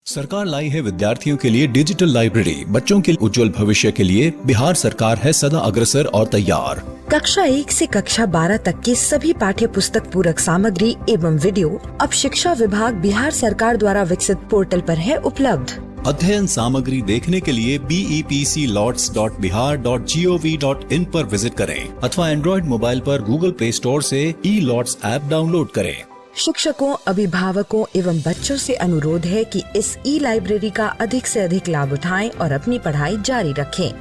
सरकार लाई है विद्यार्थियों के लिए डिजिटल लाइब्रेरी। बच्चों के उज्जवल भविष्य के लिए बिहार सरकार है सदा अग्रसर और तैयार। कक्षा 1 से कक्षा 12 तक की सभी पाठ्य पुस्तक पूरक सामग्री एवं वीडियो अब शिक्षा विभाग बिहार सरकार द्वारा विकसित पोर्टल पर है उपलब्ध। अध्ययन सामग्री देखने के लिए BEPCLOTS.bihar.gov.in पर विजिट करें अथवा एंड्रॉइड मोबाइल पर गूगल प्ले स्टोर से E-LOTS ऐप डाउनलोड करें। शिक्षकों, अभिभावकों एवं बच्चों से अनुरोध है कि इस लाइब्रेरी का अधिक से अधिक लाभ उठाएं और अपनी पढ़ाई जारी रखें।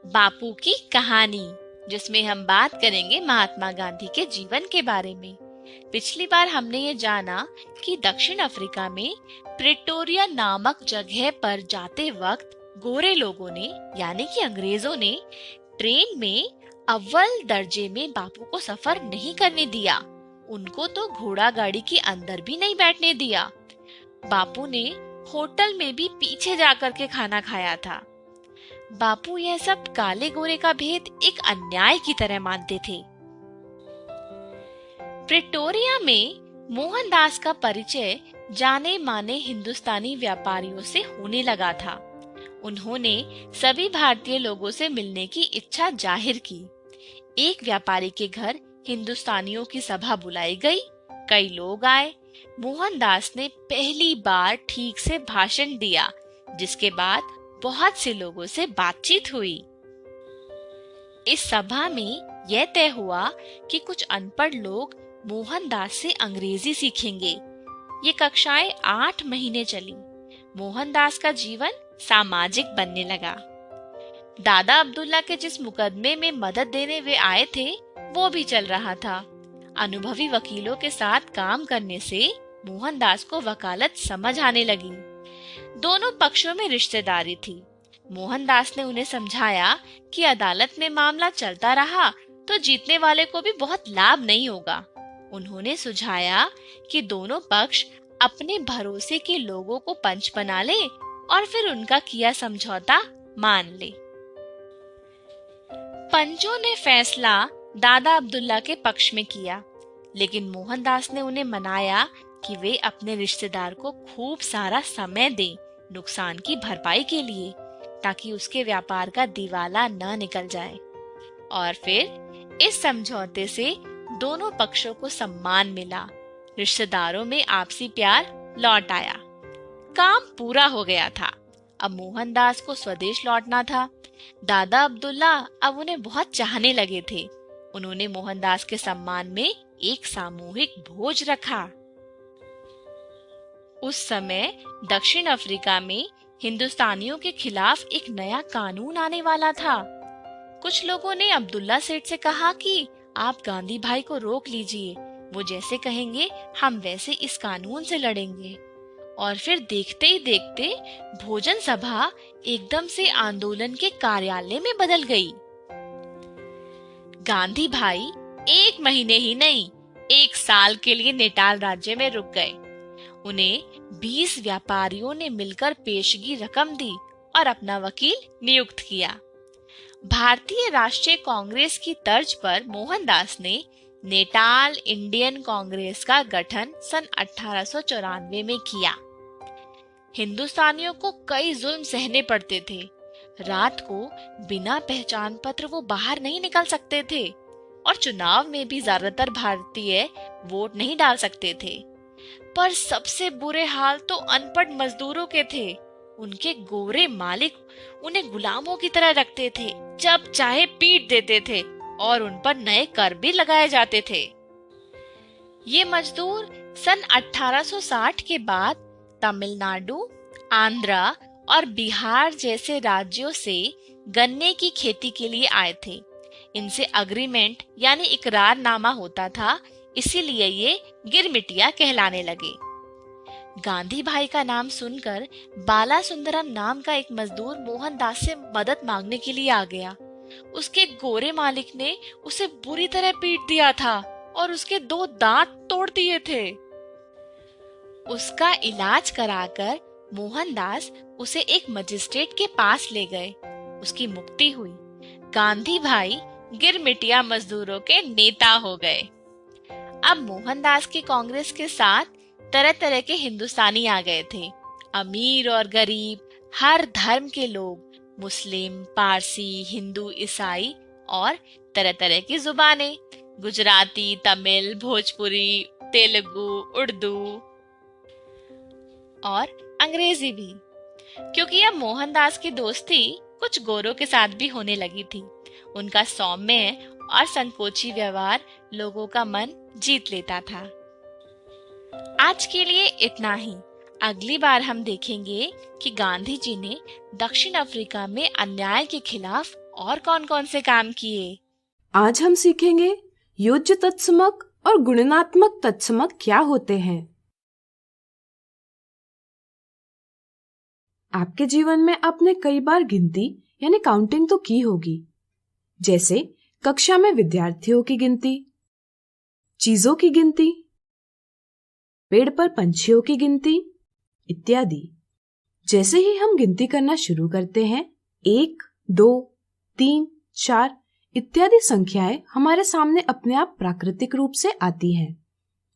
बापू की कहानी, जिसमें हम बात करेंगे महात्मा गांधी के जीवन के बारे में। पिछली बार हमने ये जाना कि दक्षिण अफ्रीका में प्रिटोरिया नामक जगह पर जाते वक्त गोरे लोगों ने यानी कि अंग्रेजों ने ट्रेन में अव्वल दर्जे में बापू को सफर नहीं करने दिया। उनको तो घोड़ा गाड़ी के अंदर भी नहीं बैठने दिया। बापू ने होटल में भी पीछे जाकर के खाना खाया था। बापू यह सब काले गोरे का भेद एक अन्याय की तरह मानते थे। प्रिटोरिया में मोहनदास का परिचय जाने माने हिंदुस्तानी व्यापारियों से होने लगा था। उन्होंने सभी भारतीय लोगों से मिलने की इच्छा जाहिर की। एक व्यापारी के घर हिंदुस्तानियों की सभा बुलाई गई। कई लोग आए। मोहनदास ने पहली बार ठीक से भाषण दिया, जिसके बाद बहुत से लोगों से बातचीत हुई। इस सभा में यह तय हुआ कि कुछ अनपढ़ लोग मोहनदास से अंग्रेजी सीखेंगे। ये कक्षाएं 8 महीने चली। मोहनदास का जीवन सामाजिक बनने लगा। दादा अब्दुल्ला के जिस मुकदमे में मदद देने वे आए थे, वो भी चल रहा था। अनुभवी वकीलों के साथ काम करने से मोहनदास को वकालत समझ आने लगी। दोनों पक्षों में रिश्तेदारी थी। मोहनदास ने उन्हें समझाया कि अदालत में मामला चलता रहा तो जीतने वाले को भी बहुत लाभ नहीं होगा। उन्होंने सुझाया कि दोनों पक्ष अपने भरोसे के लोगों को पंच बना ले और फिर उनका किया समझौता मान ले। पंचों ने फैसला दादा अब्दुल्ला के पक्ष में किया, लेकिन मोहनदास ने उन्हें मनाया कि वे अपने रिश्तेदार को खूब सारा समय दें नुकसान की भरपाई के लिए, ताकि उसके व्यापार का दिवाला न निकल जाए। और फिर इस समझौते से दोनों पक्षों को सम्मान मिला। रिश्तेदारों में आपसी प्यार लौट आया। काम पूरा हो गया था। अब मोहनदास को स्वदेश लौटना था। दादा अब्दुल्ला अब उन्हें बहुत चाहने लगे थे। उन्होंने मोहनदास के सम्मान में एक सामूहिक भोज रखा। उस समय दक्षिण अफ्रीका में हिंदुस्तानियों के खिलाफ एक नया कानून आने वाला था। कुछ लोगों ने अब्दुल्ला सेठ से कहा कि आप गांधी भाई को रोक लीजिए, वो जैसे कहेंगे हम वैसे इस कानून से लड़ेंगे। और फिर देखते ही देखते भोजन सभा एकदम से आंदोलन के कार्यालय में बदल गई। गांधी भाई 1 महीने ही नहीं, 1 साल के लिए नेटाल राज्य में रुक गए। उन्हें 20 व्यापारियों ने मिलकर पेशगी रकम दी और अपना वकील नियुक्त किया। भारतीय राष्ट्रीय कांग्रेस की तर्ज पर मोहनदास ने नेटाल इंडियन कांग्रेस का गठन सन 1894 में किया। हिंदुस्तानियों को कई जुल्म सहने पड़ते थे। रात को बिना पहचान पत्र वो बाहर नहीं निकल सकते थे और चुनाव में भी ज्यादातर भारतीय वोट नहीं डाल सकते थे। पर सबसे बुरे हाल तो अनपढ़ मजदूरों के थे। उनके गोरे मालिक उन्हें गुलामों की तरह रखते थे, जब चाहे पीट देते थे और उन पर नए कर भी लगाए जाते थे। ये मजदूर सन 1860 के बाद तमिलनाडु, आंध्रा और बिहार जैसे राज्यों से गन्ने की खेती के लिए आए थे। इनसे अग्रीमेंट यानी इकरारनामा होता था, इसीलिए ये गिरमिटिया कहलाने लगे। गांधी भाई का नाम सुनकर बाला सुंदरम नाम का एक मजदूर मोहनदास से मदद मांगने के लिए आ गया। उसके गोरे मालिक ने उसे बुरी तरह पीट दिया था और उसके 2 दांत तोड़ दिए थे। उसका इलाज कराकर मोहनदास उसे एक मजिस्ट्रेट के पास ले गए। उसकी मुक्ति हुई। गांधी भाई गिरमिटिया मजदूरों के नेता हो गए। अब मोहनदास की कांग्रेस के साथ तरह तरह के हिंदुस्तानी आ गए थे। अमीर और गरीब, हर धर्म के लोग, मुस्लिम, पारसी, हिंदू, ईसाई और तरह तरह की जुबानें, गुजराती, तमिल, भोजपुरी, तेलुगु, उर्दू और अंग्रेजी भी। क्योंकि अब मोहनदास की दोस्ती कुछ गोरों के साथ भी होने लगी थी। उनका सौम्य और संकोची व्यवहार लोगों का मन जीत लेता था। आज के लिए इतना ही। अगली बार हम देखेंगे कि गांधी जी ने दक्षिण अफ्रीका में अन्याय के खिलाफ और कौन-कौन से काम किए। आज हम सीखेंगे योज्य तत्समक और गुणनात्मक तत्समक क्या होते हैं। आपके जीवन में आपने कई बार गिनती यानी काउंटिंग तो की होगी, जैसे कक्षा में विद्यार्थियों की गिनती, चीजों की गिनती, पेड़ पर पंछियों की गिनती इत्यादि। जैसे ही हम गिनती करना शुरू करते हैं, 1, 2, 3, 4 इत्यादि संख्याएं हमारे सामने अपने आप प्राकृतिक रूप से आती हैं।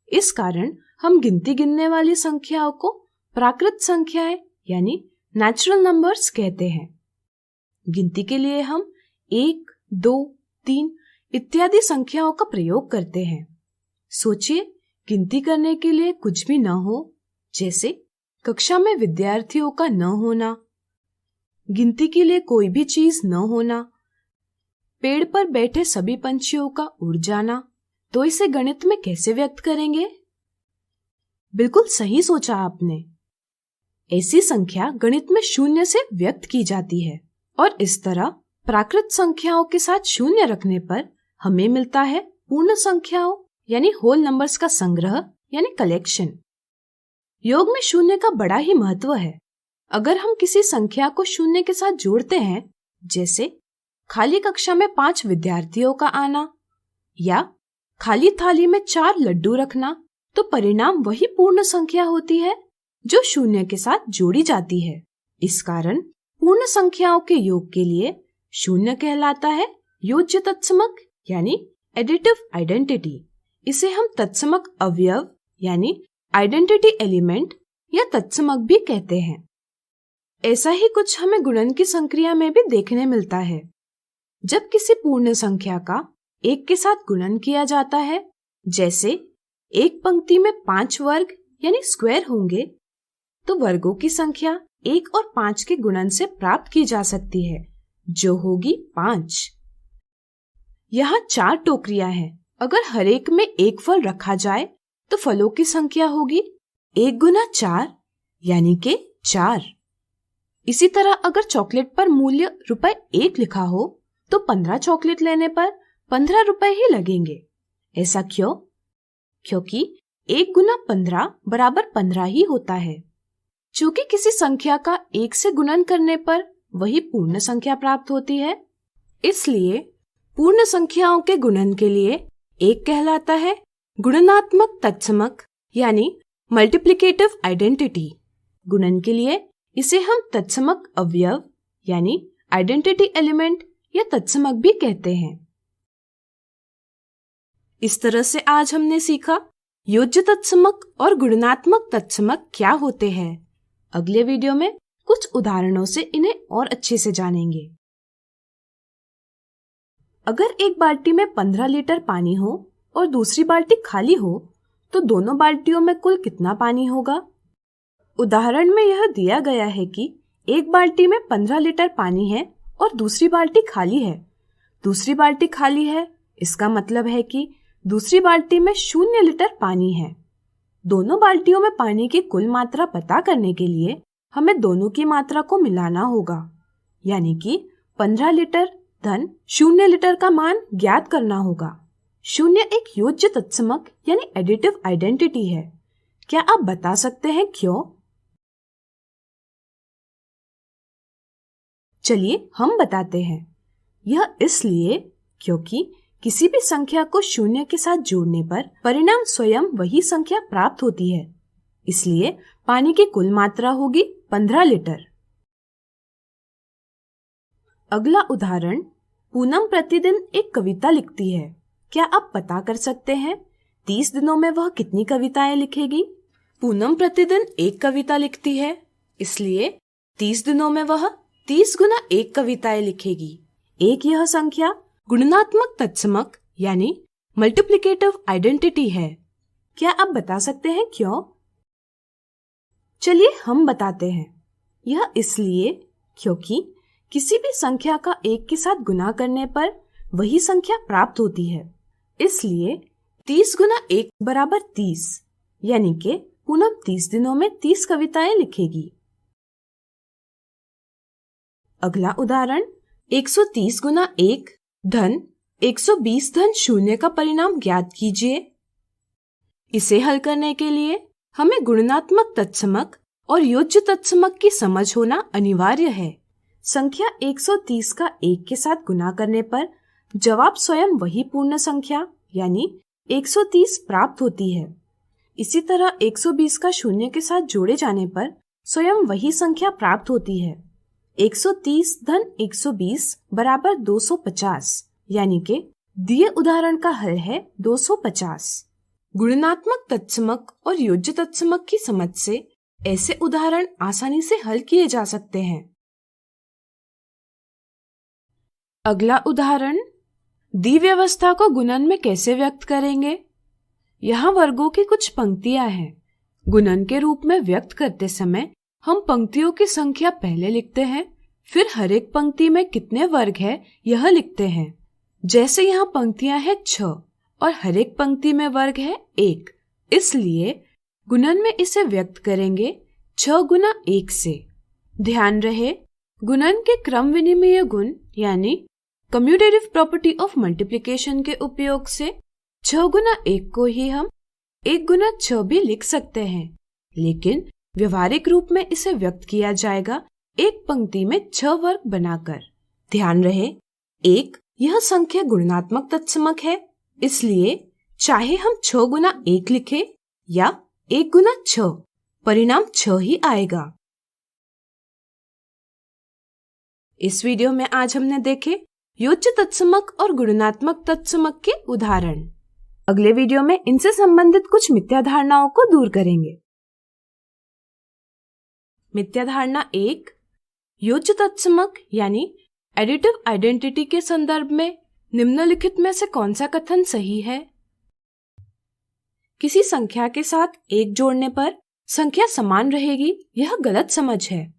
इस कारण हम गिनती गिनने वाली संख्याओं को प्राकृत संख्याएं यानी नेचुरल नंबर्स कहते हैं। गिनती के लिए हम 1, 2, 3 इत्यादि संख्याओं का प्रयोग करते हैं। सोचिए, गिनती करने के लिए कुछ भी न हो, जैसे कक्षा में विद्यार्थियों का न होना, गिनती के लिए कोई भी चीज न होना, पेड़ पर बैठे सभी पंछियों का उड़ जाना, तो इसे गणित में कैसे व्यक्त करेंगे? बिल्कुल सही सोचा आपने। ऐसी संख्या गणित में शून्य से व्यक्त की जाती है और इस तरह प्राकृत संख्याओं के साथ शून्य रखने पर हमें मिलता है पूर्ण संख्याओं यानी होल नंबर्स का संग्रह यानी कलेक्शन। योग में शून्य का बड़ा ही महत्व है। अगर हम किसी संख्या को शून्य के साथ जोड़ते हैं, जैसे खाली कक्षा में 5 विद्यार्थियों का आना या खाली थाली में 4 लड्डू रखना, तो परिणाम वही पूर्ण संख्या होती है जो शून्य के साथ जोड़ी जाती है। इस कारण पूर्ण संख्याओं के योग के लिए शून्य कहलाता है योज्य तत्समक यानी एडिटिव आइडेंटिटी। इसे हम तत्समक अवयव यानी आइडेंटिटी एलिमेंट या तत्समक भी कहते हैं। ऐसा ही कुछ हमें गुणन की संक्रिया में भी देखने मिलता है। जब किसी पूर्ण संख्या का 1 के साथ गुणन किया जाता है, जैसे एक पंक्ति में 5 वर्ग यानी स्क्वायर होंगे, तो वर्गों की संख्या 1 और 5 के गुणन से प्राप्त की जा सकती है, जो होगी 5। यहाँ 4 टोकरियां हैं। अगर हर एक में एक फल रखा जाए तो फलों की संख्या होगी 1 गुना 4 यानी के 4। इसी तरह अगर चॉकलेट पर मूल्य ₹1 लिखा हो तो 15 चॉकलेट लेने पर 15 रुपए ही लगेंगे। ऐसा क्यों? क्योंकि 1 गुना 15 बराबर 15 ही होता है। चूंकि किसी संख्या का 1 से गुणन करने पर वही पूर्ण संख्या प्राप्त होती है, इसलिए पूर्ण संख्याओं के गुणन के लिए 1 कहलाता है गुणनात्मक तत्समक यानी मल्टीप्लिकेटिव आइडेंटिटी। गुणन के लिए इसे हम तत्समक अवयव यानी आइडेंटिटी एलिमेंट या तत्समक भी कहते हैं। इस तरह से आज हमने सीखा योज्य तत्समक और गुणनात्मक तत्समक क्या होते हैं। अगले वीडियो में कुछ उदाहरणों से इन्हें और अच्छे से जानेंगे। अगर एक बाल्टी में 15 लीटर पानी हो और दूसरी बाल्टी खाली हो, तो दोनों बाल्टियों में कुल कितना पानी होगा? उदाहरण में यह दिया गया है कि एक बाल्टी में 15 लीटर पानी है और दूसरी बाल्टी खाली है। दूसरी बाल्टी खाली है, इसका मतलब है कि दूसरी बाल्टी में 0 लीटर पानी है। दोनों बाल्टियों में पानी की कुल मात्रा पता करने के लिए हमें दोनों की मात्रा को मिलाना होगा, यानी कि 15 लीटर धन 0 लीटर का मान ज्ञात करना होगा। 0 एक योज्य तत्समक यानी एडिटिव आइडेंटिटी है। क्या आप बता सकते हैं क्यों? चलिए हम बताते हैं। यह इसलिए क्योंकि किसी भी संख्या को 0 के साथ जोड़ने पर परिणाम स्वयं वही संख्या प्राप्त होती है। इसलिए पानी की कुल मात्रा होगी 15 लीटर। अगला उदाहरण, पूनम प्रतिदिन एक कविता लिखती है। क्या आप पता कर सकते हैं 30 दिनों में वह कितनी कविताएं लिखेगी? पूनम प्रतिदिन एक कविता लिखती है, इसलिए 30 दिनों में वह 30 गुना 1 कविताएं लिखेगी। एक यह संख्या गुणनात्मक तत्समक यानी मल्टीप्लिकेटिव आइडेंटिटी है। क्या आप बता सकते हैं क्यों? चलिए हम बताते हैं। यह इसलिए क्योंकि किसी भी संख्या का 1 के साथ गुना करने पर वही संख्या प्राप्त होती है। इसलिए 30 गुना 1 बराबर 30, यानी कि पूनम 30 दिनों में 30 कविताएं लिखेगी। अगला उदाहरण 130 गुना 1 धन 120 धन 0 का परिणाम ज्ञात कीजिए। इसे हल करने के लिए हमें गुणनात्मक तत्समक और योज्य तत्समक की समझ होना अनिवार्य है। संख्या 130 का 1 के साथ गुना करने पर जवाब स्वयं वही पूर्ण संख्या यानी 130 प्राप्त होती है। इसी तरह 120 का 0 के साथ जोड़े जाने पर स्वयं वही संख्या प्राप्त होती है। 130 धन 120 बराबर 250, यानी कि दिए उदाहरण का हल है 250। गुणनात्मक तत्समक और योज्य तत्समक की समझ से ऐसे उदाहरण आसानी से हल किए जा सकते हैं। अगला उदाहरण द्विव्यवस्था को गुणन में कैसे व्यक्त करेंगे? यहाँ वर्गों की कुछ पंक्तियां हैं। गुणन के रूप में व्यक्त करते समय हम पंक्तियों की संख्या पहले लिखते हैं, फिर हर एक पंक्ति में कितने वर्ग है यह लिखते हैं। जैसे यहाँ पंक्तियां हैं 6 और हर एक पंक्ति में वर्ग है 1, इसलिए गुणन में इसे व्यक्त करेंगे 6 गुना 1 से। ध्यान रहे, गुणन के क्रम विनिमय गुण यानी कम्यूटेटिव प्रॉपर्टी ऑफ मल्टीप्लिकेशन के उपयोग से 6 गुना 1 को ही हम 1 गुना 6 भी लिख सकते हैं, लेकिन व्यवहारिक रूप में इसे व्यक्त किया जाएगा एक पंक्ति में 6 वर्ग बनाकर। ध्यान रहे, 1 यह संख्या गुणनात्मक तत्समक है, इसलिए चाहे हम 6 गुना 1 लिखें या 1 गुना 6, परिणाम 6 ही आएगा। इस वीडियो में आज हमने देखे योज्य तत्समक और गुणनात्मक तत्समक के उदाहरण। अगले वीडियो में इनसे संबंधित कुछ मिथ्या धारणाओं को दूर करेंगे। मिथ्या धारणा 1, योज्य तत्समक यानी एडिटिव आइडेंटिटी के संदर्भ में निम्नलिखित में से कौन सा कथन सही है? किसी संख्या के साथ 1 जोड़ने पर संख्या समान रहेगी, यह गलत समझ है।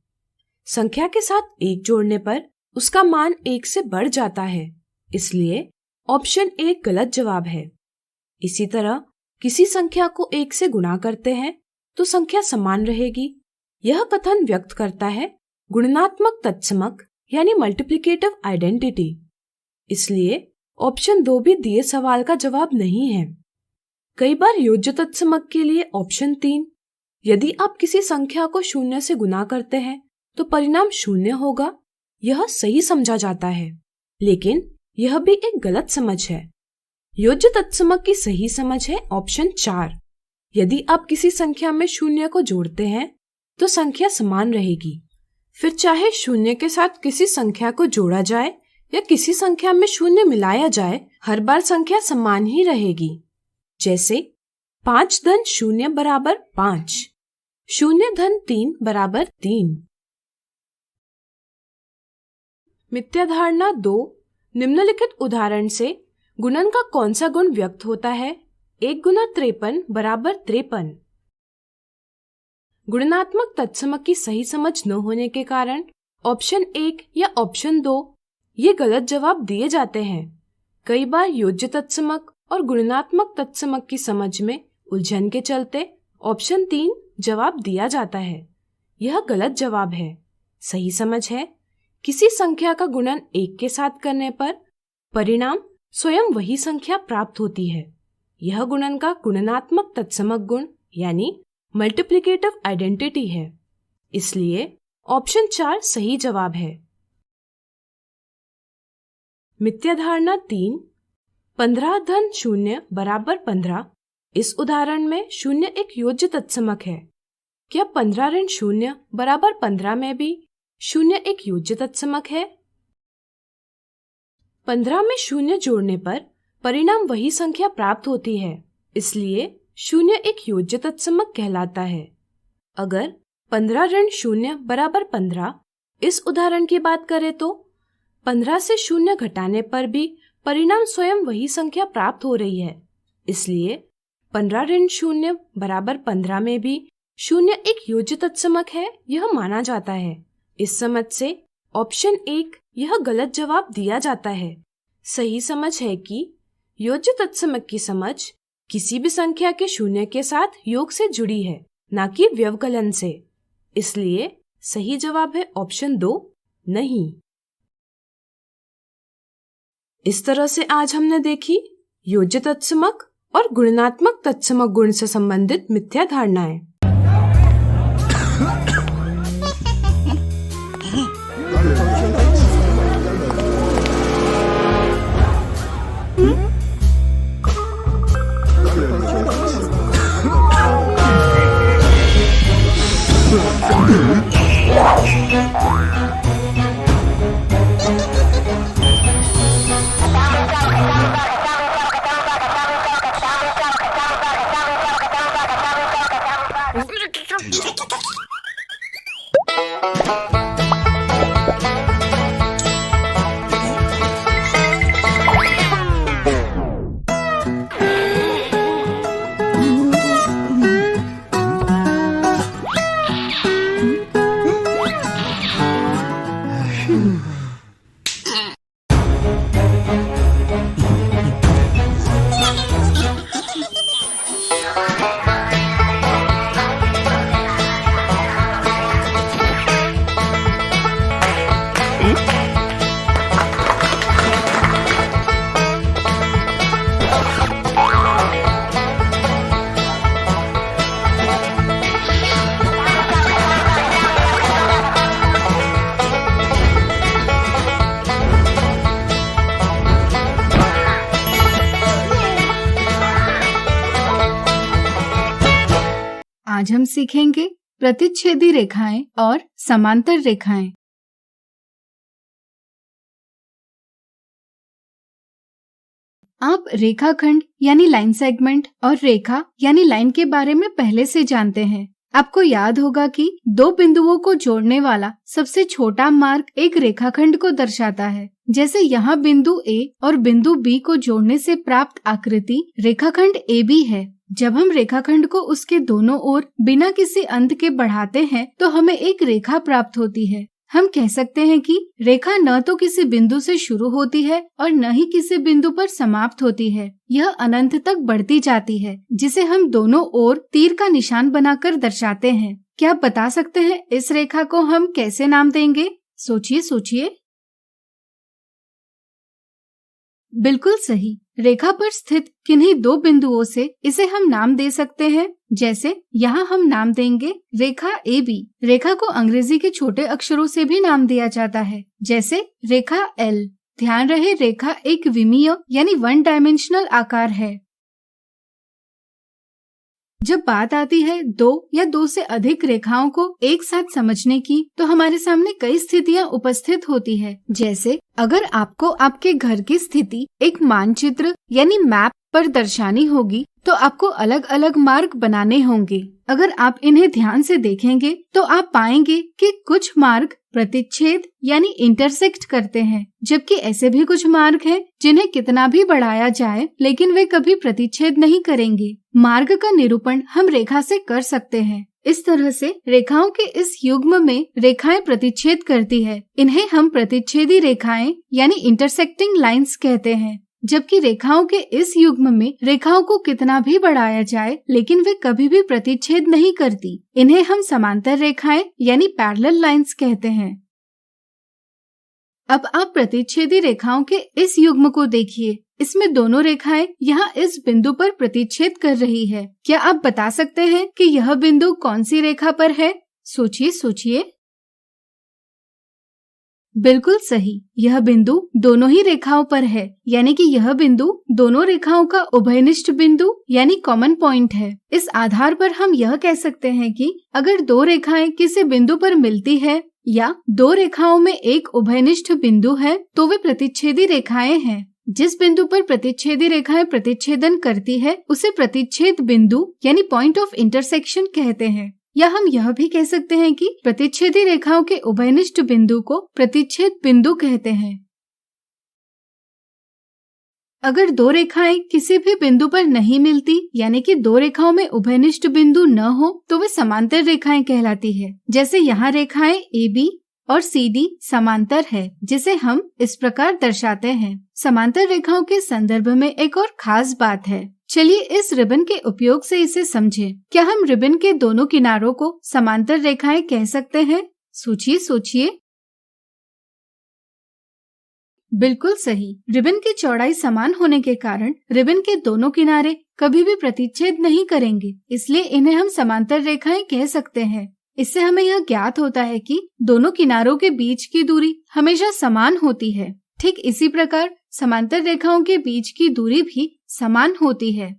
संख्या के साथ 1 जोड़ने पर उसका मान 1 से बढ़ जाता है, इसलिए ऑप्शन 1 गलत जवाब है। इसी तरह किसी संख्या को 1 से गुणा करते हैं तो संख्या समान रहेगी, यह कथन व्यक्त करता है गुणनात्मक तत्समक यानी मल्टीप्लिकेटिव आइडेंटिटी, इसलिए ऑप्शन 2 भी दिए सवाल का जवाब नहीं है। कई बार योज्य तत्समक के लिए ऑप्शन 3, यदि आप किसी संख्या को 0 से गुना करते हैं तो परिणाम 0 होगा, यह सही समझा जाता है, लेकिन यह भी एक गलत समझ है। योज्य तत्समक की सही समझ है ऑप्शन 4, यदि आप किसी संख्या में 0 को जोड़ते हैं तो संख्या समान रहेगी। फिर चाहे 0 के साथ किसी संख्या को जोड़ा जाए या किसी संख्या में 0 मिलाया जाए, हर बार संख्या समान ही रहेगी। जैसे 5 धन 0 बराबर 5, 0 धन 3 बराबर 3। मिथ्या धारणा 2, निम्नलिखित उदाहरण से गुणन का कौन सा गुण व्यक्त होता है? 1 गुना 53 बराबर 53। गुणनात्मक तत्समक की सही समझ न होने के कारण ऑप्शन 1 या ऑप्शन 2 ये गलत जवाब दिए जाते हैं। कई बार योज्य तत्समक और गुणनात्मक तत्समक की समझ में उलझन के चलते ऑप्शन 3 जवाब दिया जाता है, यह गलत जवाब है। सही समझ है किसी संख्या का गुणन 1 के साथ करने पर परिणाम स्वयं वही संख्या प्राप्त होती है। यह गुणन का गुणनात्मक तत्समक गुण यानी मल्टीप्लिकेटिव आइडेंटिटी है, इसलिए ऑप्शन 4 सही जवाब है। मिथ्या धारणा 3, 15 धन 0 बराबर 15। इस उदाहरण में 0 एक योज्य तत्समक है। क्या 15 ऋण 0 बराबर 15 में भी 0 एक योज्य तत्समक है? 15 में शून्य जोड़ने पर परिणाम वही संख्या प्राप्त होती है, इसलिए शून्य एक योज्य तत्समक कहलाता है। अगर 15 ऋण शून्य बराबर 15 इस उदाहरण की बात करें तो 15 से शून्य घटाने पर भी परिणाम स्वयं वही संख्या प्राप्त हो रही है, इसलिए 15 ऋण शून्य बराबर 15 में भी शून्य एक योज्य तत्समक है, यह माना जाता है। इस समझ से ऑप्शन 1 यह गलत जवाब दिया जाता है। सही समझ है कि योज्य तत्समक की समझ किसी भी संख्या के शून्य के साथ योग से जुड़ी है, न कि व्यवकलन से। इसलिए सही जवाब है ऑप्शन 2 नहीं। इस तरह से आज हमने देखी योज्य तत्समक और गुणनात्मक तत्समक गुण से संबंधित मिथ्या धारणाएं। आज हम सीखेंगे प्रतिच्छेदी रेखाएं और समांतर रेखाएं। आप रेखाखंड यानी लाइन सेगमेंट और रेखा यानी लाइन के बारे में पहले से जानते हैं। आपको याद होगा कि दो बिंदुओं को जोड़ने वाला सबसे छोटा मार्ग एक रेखाखंड को दर्शाता है। जैसे यहाँ बिंदु A और बिंदु B को जोड़ने से प्राप्त आकृति रेखाखंड AB है। जब हम रेखाखंड को उसके दोनों ओर बिना किसी अंत के बढ़ाते हैं तो हमें एक रेखा प्राप्त होती है। हम कह सकते हैं कि रेखा न तो किसी बिंदु से शुरू होती है और न ही किसी बिंदु पर समाप्त होती है, यह अनंत तक बढ़ती जाती है, जिसे हम दोनों ओर तीर का निशान बनाकर दर्शाते हैं। क्या आप बता सकते हैं इस रेखा को हम कैसे नाम देंगे? सोचिए सोचिए। बिल्कुल सही, रेखा पर स्थित किन्हीं दो बिंदुओं से इसे हम नाम दे सकते हैं। जैसे यहाँ हम नाम देंगे रेखा AB। रेखा को अंग्रेजी के छोटे अक्षरों से भी नाम दिया जाता है, जैसे रेखा L। ध्यान रहे रेखा एक विमीय यानी 1 डायमेंशनल आकार है। जब बात आती है दो या दो से अधिक रेखाओं को एक साथ समझने की, तो हमारे सामने कई स्थितियां उपस्थित होती है। जैसे अगर आपको आपके घर की स्थिति एक मानचित्र यानी मैप पर दर्शानी होगी तो आपको अलग अलग मार्ग बनाने होंगे। अगर आप इन्हें ध्यान से देखेंगे तो आप पाएंगे कि कुछ मार्ग प्रतिच्छेद यानी इंटरसेक्ट करते हैं, जबकि ऐसे भी कुछ मार्ग हैं जिन्हें कितना भी बढ़ाया जाए लेकिन वे कभी प्रतिच्छेद नहीं करेंगे। मार्ग का निरूपण हम रेखा से कर सकते हैं। इस तरह से रेखाओं के इस युग्म में रेखाएं प्रतिच्छेद करती है। इन्हें हम प्रतिच्छेदी रेखाएं यानी इंटरसेक्टिंग लाइंस कहते हैं। जबकि रेखाओं के इस युग्म में रेखाओं को कितना भी बढ़ाया जाए लेकिन वे कभी भी प्रतिच्छेद नहीं करती। इन्हें हम समांतर रेखाएं यानी पैरेलल लाइंस कहते हैं। अब आप प्रतिच्छेदी रेखाओं के इस युग्म को देखिए। इसमें दोनों रेखाएं यहाँ इस बिंदु पर प्रतिच्छेद कर रही है। क्या आप बता सकते हैं कि यह बिंदु कौन सी रेखा पर है? सोचिए सोचिए। बिल्कुल सही, यह बिंदु दोनों ही रेखाओं पर है, यानी कि यह बिंदु दोनों रेखाओं का उभयनिष्ठ बिंदु यानी कॉमन पॉइंट है। इस आधार पर हम यह कह सकते हैं कि अगर दो रेखाएं किसी बिंदु पर मिलती है या दो रेखाओं में एक उभयनिष्ठ बिंदु है तो वे प्रतिच्छेदी रेखाएं हैं। जिस बिंदु पर प्रतिच्छेदी रेखाएं प्रतिच्छेदन करती है उसे प्रतिच्छेद बिंदु यानी पॉइंट ऑफ इंटरसेक्शन कहते हैं। या हम यह भी कह सकते हैं कि प्रतिच्छेदी रेखाओं के उभयनिष्ठ बिंदु को प्रतिच्छेद बिंदु कहते हैं। अगर दो रेखाएं किसी भी बिंदु पर नहीं मिलती यानी कि दो रेखाओं में उभयनिष्ठ बिंदु न हो तो वे समांतर रेखाएं कहलाती है। जैसे यहाँ रेखाएं AB और CD समांतर है, जिसे हम इस प्रकार दर्शाते हैं। समांतर रेखाओं के संदर्भ में एक और खास बात है। चलिए इस रिबन के उपयोग से इसे समझें। क्या हम रिबन के दोनों किनारों को समांतर रेखाएं कह सकते हैं? सोचिए। बिल्कुल सही। रिबन की चौड़ाई समान होने के कारण रिबन के दोनों किनारे कभी भी प्रतिच्छेद नहीं करेंगे, इसलिए इन्हें हम समांतर रेखाएं कह सकते हैं। इससे हमें यह ज्ञात होता है कि दोनों किनारों के बीच की दूरी हमेशा समान होती है। ठीक इसी प्रकार समांतर रेखाओं के बीच की दूरी भी समान होती है।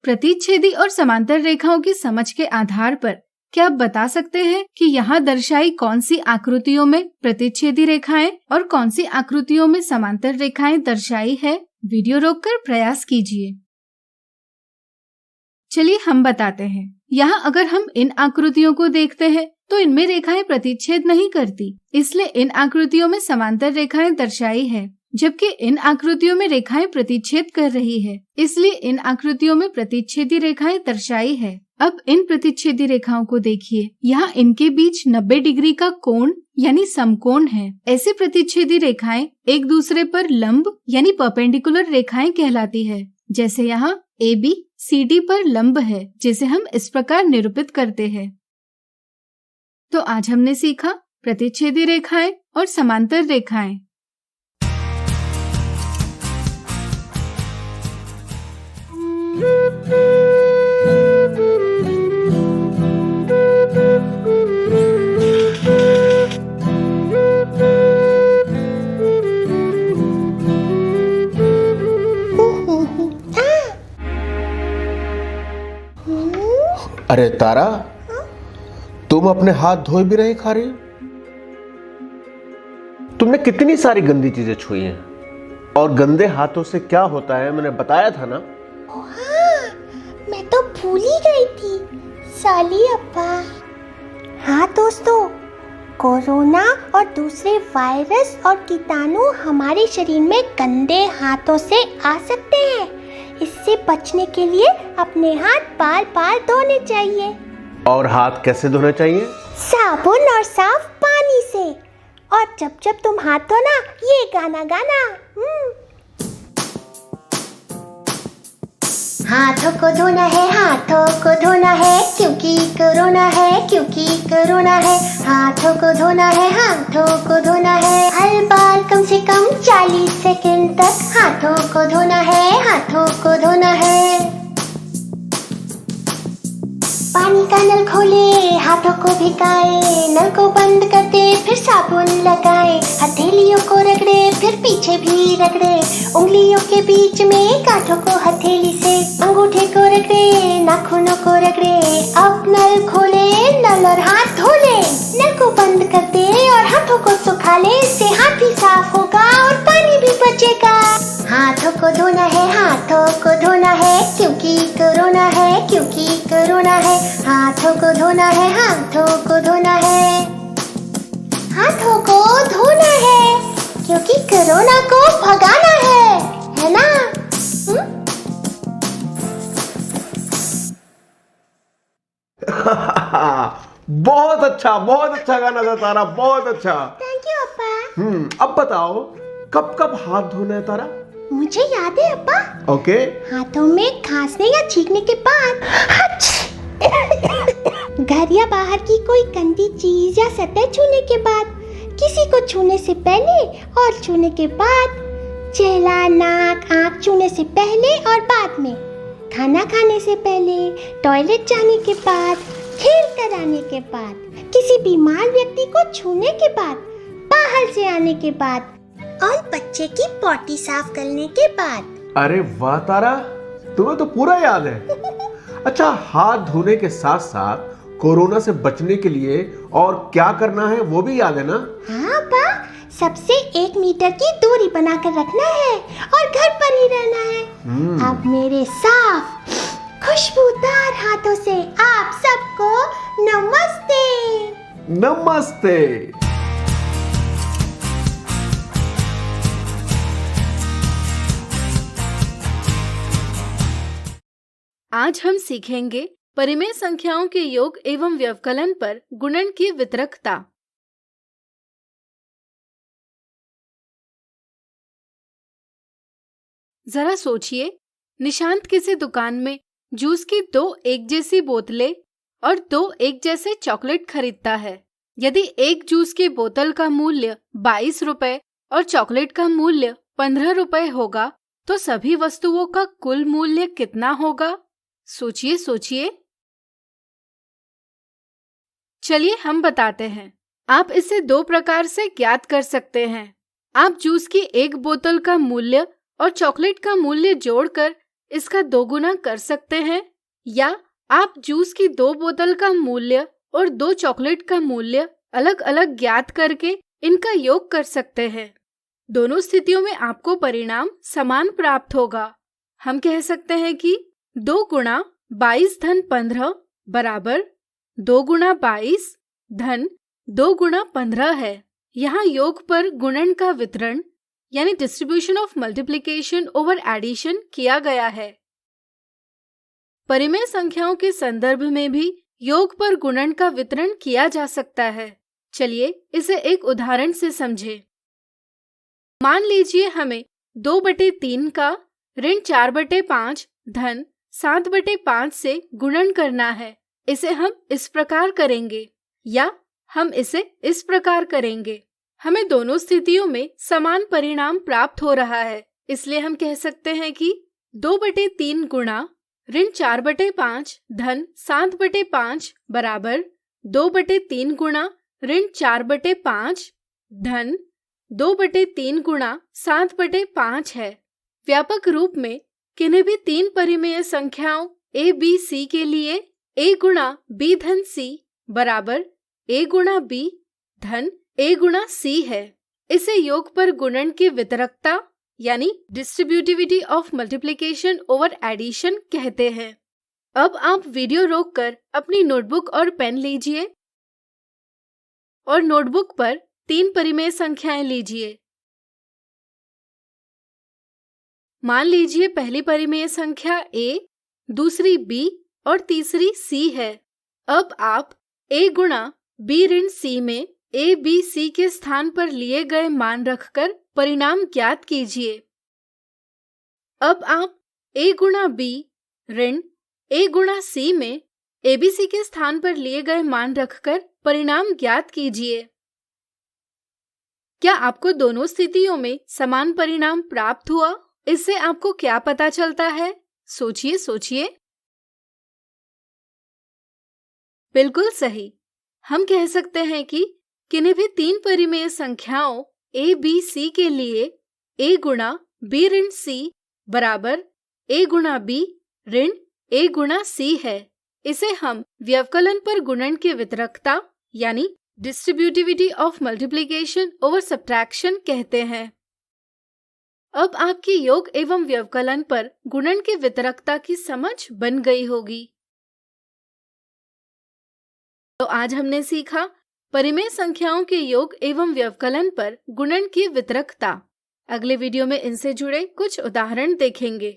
प्रतिच्छेदी और समांतर रेखाओं की समझ के आधार पर क्या आप बता सकते हैं कि यहाँ दर्शाई कौन सी आकृतियों में प्रतिच्छेदी रेखाएं और कौन सी आकृतियों में समांतर रेखाएं दर्शाई है? वीडियो रोककर प्रयास कीजिए। चलिए हम बताते हैं। यहाँ अगर हम इन आकृतियों को देखते हैं तो इनमें रेखाएं प्रतिच्छेद नहीं करती, इसलिए इन आकृतियों में समांतर रेखाएं दर्शाई है, जबकि इन आकृतियों में रेखाएं प्रतिच्छेद कर रही है, इसलिए इन आकृतियों में प्रतिच्छेदी रेखाएं दर्शाई है। अब इन प्रतिच्छेदी रेखाओं को देखिए, यहाँ इनके बीच 90 डिग्री का कोण यानी समकोण है। ऐसे प्रतिच्छेदी रेखाएं एक दूसरे पर लंब यानी परपेंडिकुलर रेखाएं कहलाती है। जैसे यहाँ AB CD पर लंब है, जिसे हम इस प्रकार निरूपित करते हैं। तो आज हमने सीखा प्रतिच्छेदी रेखाएं और समांतर रेखाएं। अरे तारा, तुम अपने हाथ धोए भी नहीं खा रही? तुमने कितनी सारी गंदी चीजें छुई हैं, और गंदे हाथों से क्या होता है मैंने बताया था ना। हाँ, मैं तो भूल ही गई थी। साली अब्बा। हाँ दोस्तों, कोरोना और दूसरे वायरस और कीटाणु हमारे शरीर में गंदे हाथों से आ सकते हैं। इससे बचने के लिए अपने हाथ बार बार धोने चाहिए। और हाथ कैसे धोने चाहिए? साबुन और साफ पानी से। और जब जब तुम हाथ धोना ये गाना गाना। हाथों को धोना है, हाथों को धोना है, क्योंकि कोरोना है, क्योंकि कोरोना है। हाथों को धोना है, हाथों को धोना है, हर बार कम से कम 40 सेकंड तक हाथों को धोना है, हाथों को धोना है। पानी का नल खोले, हाथों को भिगाए, नल को बंद कर दे, फिर साबुन लगाए, हथेलियों को रगड़े, फिर पीछे भी रगड़े, उंगलियों के बीच में गांठों को हथेली से, अंगूठे को रगड़े, नाखूनों को रगड़े। अब नल खोले, नल और हाथ धो ले, नल को बंद कर दे और हाथों को सुखा ले, इससे हाथ भी साफ होगा और पानी भी बचेगा। हाथों को धोना है, हाथों को धोना है, क्योंकि कोरोना है, क्योंकि कोरोना है। हाथों को धोना है, हाथों को धोना है, हाथों को धोना है, क्योंकि कोरोना को भगाना है ना? बहुत अच्छा गाना था तारा, बहुत अच्छा। थैंक यू अप्पा। अब बताओ कब कब हाथ धोना है तारा? मुझे याद है अप्पा। ओके। हाथों में खांसने या छींकने के बाद, घर या बाहर की कोई गंदी चीज या सतह छूने के बाद, किसी को छूने से पहले और छूने के बाद, चेहरा, नाक, आँख छूने से पहले और बाद में, खाना खाने से पहले, टॉयलेट जाने के बाद, खेल कर आने के बाद, किसी बीमार व्यक्ति को छूने के बाद, बाहर से आने के बाद और बच्चे की पॉटी साफ करने के बाद। अरे वाह तारा, तुम्हें तो पूरा याद है। अच्छा, हाथ धोने के साथ साथ कोरोना से बचने के लिए और क्या करना है वो भी याद है ना? हाँ पा, सबसे 1 मीटर की दूरी बनाकर रखना है और घर पर ही रहना है। अब मेरे साफ खुशबूदार हाथों से आप सबको नमस्ते। नमस्ते। आज हम सीखेंगे परिमेय संख्याओं के योग एवं व्यवकलन पर गुणन की वितरकता। जरा सोचिए, निशांत किसी दुकान में जूस की 2 एक जैसी बोतलें और 2 एक जैसे चॉकलेट खरीदता है। यदि एक जूस की बोतल का मूल्य 22 रुपए और चॉकलेट का मूल्य 15 रुपए होगा, तो सभी वस्तुओं का कुल मूल्य कितना होगा? सोचिए सोचिए। चलिए हम बताते हैं। आप इसे 2 प्रकार से ज्ञात कर सकते हैं। आप जूस की 1 बोतल का मूल्य और चॉकलेट का मूल्य जोड़कर इसका 2 गुना कर सकते हैं, या आप जूस की 2 बोतल का मूल्य और 2 चॉकलेट का मूल्य अलग अलग ज्ञात करके इनका योग कर सकते हैं। दोनों स्थितियों में आपको परिणाम समान प्राप्त होगा। हम कह सकते हैं कि 2 गुणा 22 धन 15 बराबर 2 गुणा 22 धन 2 गुणा 15 है। यहाँ योग पर गुणन का वितरण यानी distribution of multiplication over addition किया गया है। परिमेय संख्याओं के संदर्भ में भी योग पर गुणन का वितरण किया जा सकता है। चलिए इसे एक उदाहरण से समझें। मान लीजिए हमें 2/3 का ऋण 4/5 धन 7/5 से गुणन करना है। इसे हम इस प्रकार करेंगे या हम इसे इस प्रकार करेंगे। हमें दोनों स्थितियों में समान परिणाम प्राप्त हो रहा है, इसलिए हम कह सकते हैं कि 2/3 गुणा ऋण 4/5 धन 7/5 बराबर 2/3 गुणा ऋण 4/5 धन 2/3 गुणा 7/5 है। व्यापक रूप में किन्हीं भी 3 परिमेय संख्याओं a, b, c के लिए a गुणा b धन c बराबर a गुणा b धन a गुणा c है। इसे योग पर गुणन की वितरकता यानी distributivity of multiplication over addition कहते हैं। अब आप वीडियो रोककर अपनी नोटबुक और पेन लीजिए और नोटबुक पर 3 परिमेय संख्याएं लीजिए। मान लीजिए पहली परिमेय संख्या a, दूसरी b और तीसरी c है। अब आप a गुणा b ऋण c में a, b, c के स्थान पर लिए गए मान रखकर परिणाम ज्ञात कीजिए। अब आप a गुणा b ऋण a गुणा c में abc के स्थान पर लिए गए मान रखकर परिणाम ज्ञात कीजिए। क्या आपको दोनों स्थितियों में समान परिणाम प्राप्त हुआ? इससे आपको क्या पता चलता है? सोचिए सोचिए। बिल्कुल सही। हम कह सकते हैं कि किन्हीं भी 3 परिमेय संख्याओं a, b, c के लिए a गुणा b ऋण c बराबर a गुणा b ऋण a गुणा c है। इसे हम व्यवकलन पर गुणन की वितरकता यानी distributivity of multiplication over subtraction कहते हैं। अब आपकी योग एवं व्यवकलन पर गुणन की वितरकता की समझ बन गई होगी। तो आज हमने सीखा परिमेय संख्याओं के योग एवं व्यवकलन पर गुणन की वितरकता। अगले वीडियो में इनसे जुड़े कुछ उदाहरण देखेंगे।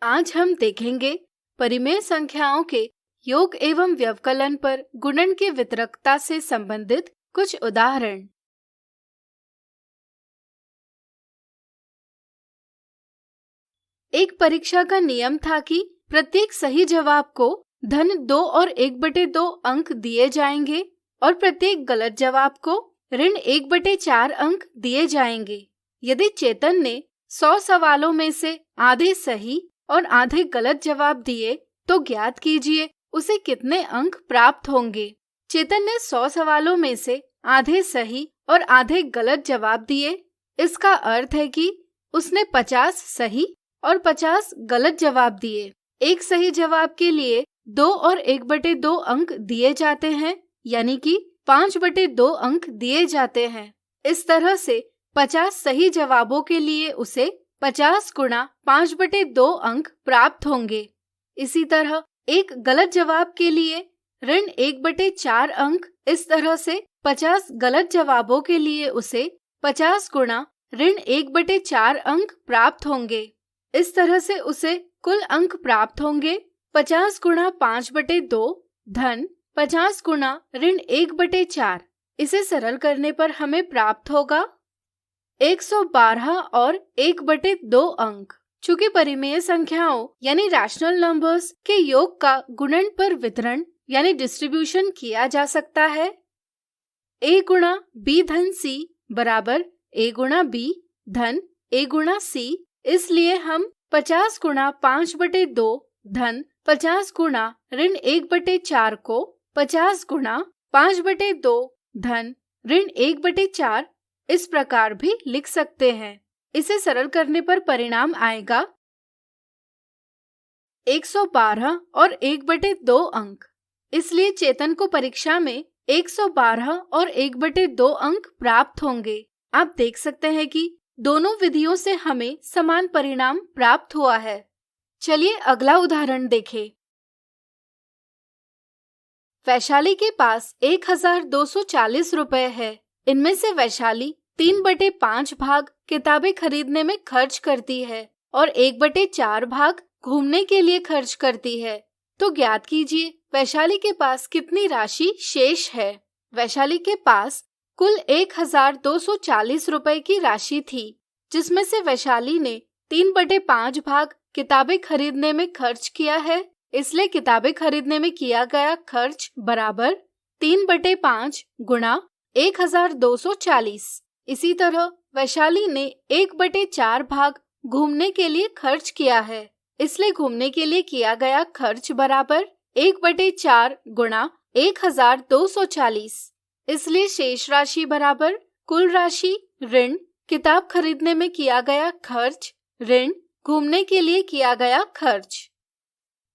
आज हम देखेंगे परिमेय संख्याओं के योग एवं व्यवकलन पर गुणन की वितरकता से संबंधित कुछ उदाहरण। एक परीक्षा का नियम था कि प्रत्येक सही जवाब को धन 2 और 1/2 अंक दिए जाएंगे और प्रत्येक गलत जवाब को ऋण 1/4 अंक दिए जाएंगे। यदि चेतन ने 100 सवालों में से आधे सही और आधे गलत जवाब दिए तो ज्ञात कीजिए उसे कितने अंक प्राप्त होंगे। चेतन ने 100 सवालों में से आधे सही और आधे गलत जवाब दिए। इसका अर्थ है कि उसने 50 सही और 50 गलत जवाब दिए। एक सही जवाब के लिए 2 और 1/2 अंक दिए जाते हैं, यानी कि 5/2 अंक दिए जाते हैं। इस तरह से 50 सही जवाबों के लिए उसे 50 गुणा 5/2 अंक प्राप्त होंगे। इसी तरह एक गलत जवाब के लिए ऋण 1/4 अंक, इस तरह से 50 गलत जवाबों के लिए उसे 50 गुणा ऋण 1/4 अंक प्राप्त होंगे। इस तरह से उसे कुल अंक प्राप्त होंगे 50 गुणा 5/2 धन 50 गुणा ऋण 1/4। इसे सरल करने पर हमें प्राप्त होगा 112 और 1/2 अंक। चूंकि परिमेय संख्याओं यानी रैशनल नंबर्स के योग का गुणन पर वितरण यानी डिस्ट्रीब्यूशन किया जा सकता है। a गुणा b धन c बराबर a गुणा b धन a गुणा c, इसलिए हम 50 गुणा 5/2 धन 50 गुणा ऋण 1/4 को 50 गुणा 5/2 धन ऋण 1/4 इस प्रकार भी लिख सकते हैं। इसे सरल करने पर परिणाम आएगा 112 और 1/2 अंक। इसलिए चेतन को परीक्षा में 112 और 1/2 अंक प्राप्त होंगे। आप देख सकते हैं कि दोनों विधियों से हमें समान परिणाम प्राप्त हुआ है। चलिए अगला उदाहरण देखें। वैशाली के पास 1240 रुपए है। इनमें से वैशाली 3/5 भाग किताबें खरीदने में खर्च करती है और 1/4 भाग घूमने के लिए खर्च करती है। तो ज्ञात कीजिए वैशाली के पास कितनी राशि शेष है। वैशाली के पास कुल 1240 रुपए की राशि थी, जिसमें से वैशाली ने 3/5 भाग किताबें खरीदने में खर्च किया है। इसलिए किताबें खरीदने में किया गया खर्च बराबर 3/5 गुणा 1240। इसी तरह वैशाली ने 1/4 भाग घूमने के लिए खर्च किया है। इसलिए घूमने के लिए किया गया खर्च बराबर 1/4 गुणा 1240। इसलिए शेष राशि बराबर कुल राशि ऋण किताब खरीदने में किया गया खर्च ऋण घूमने के लिए किया गया खर्च।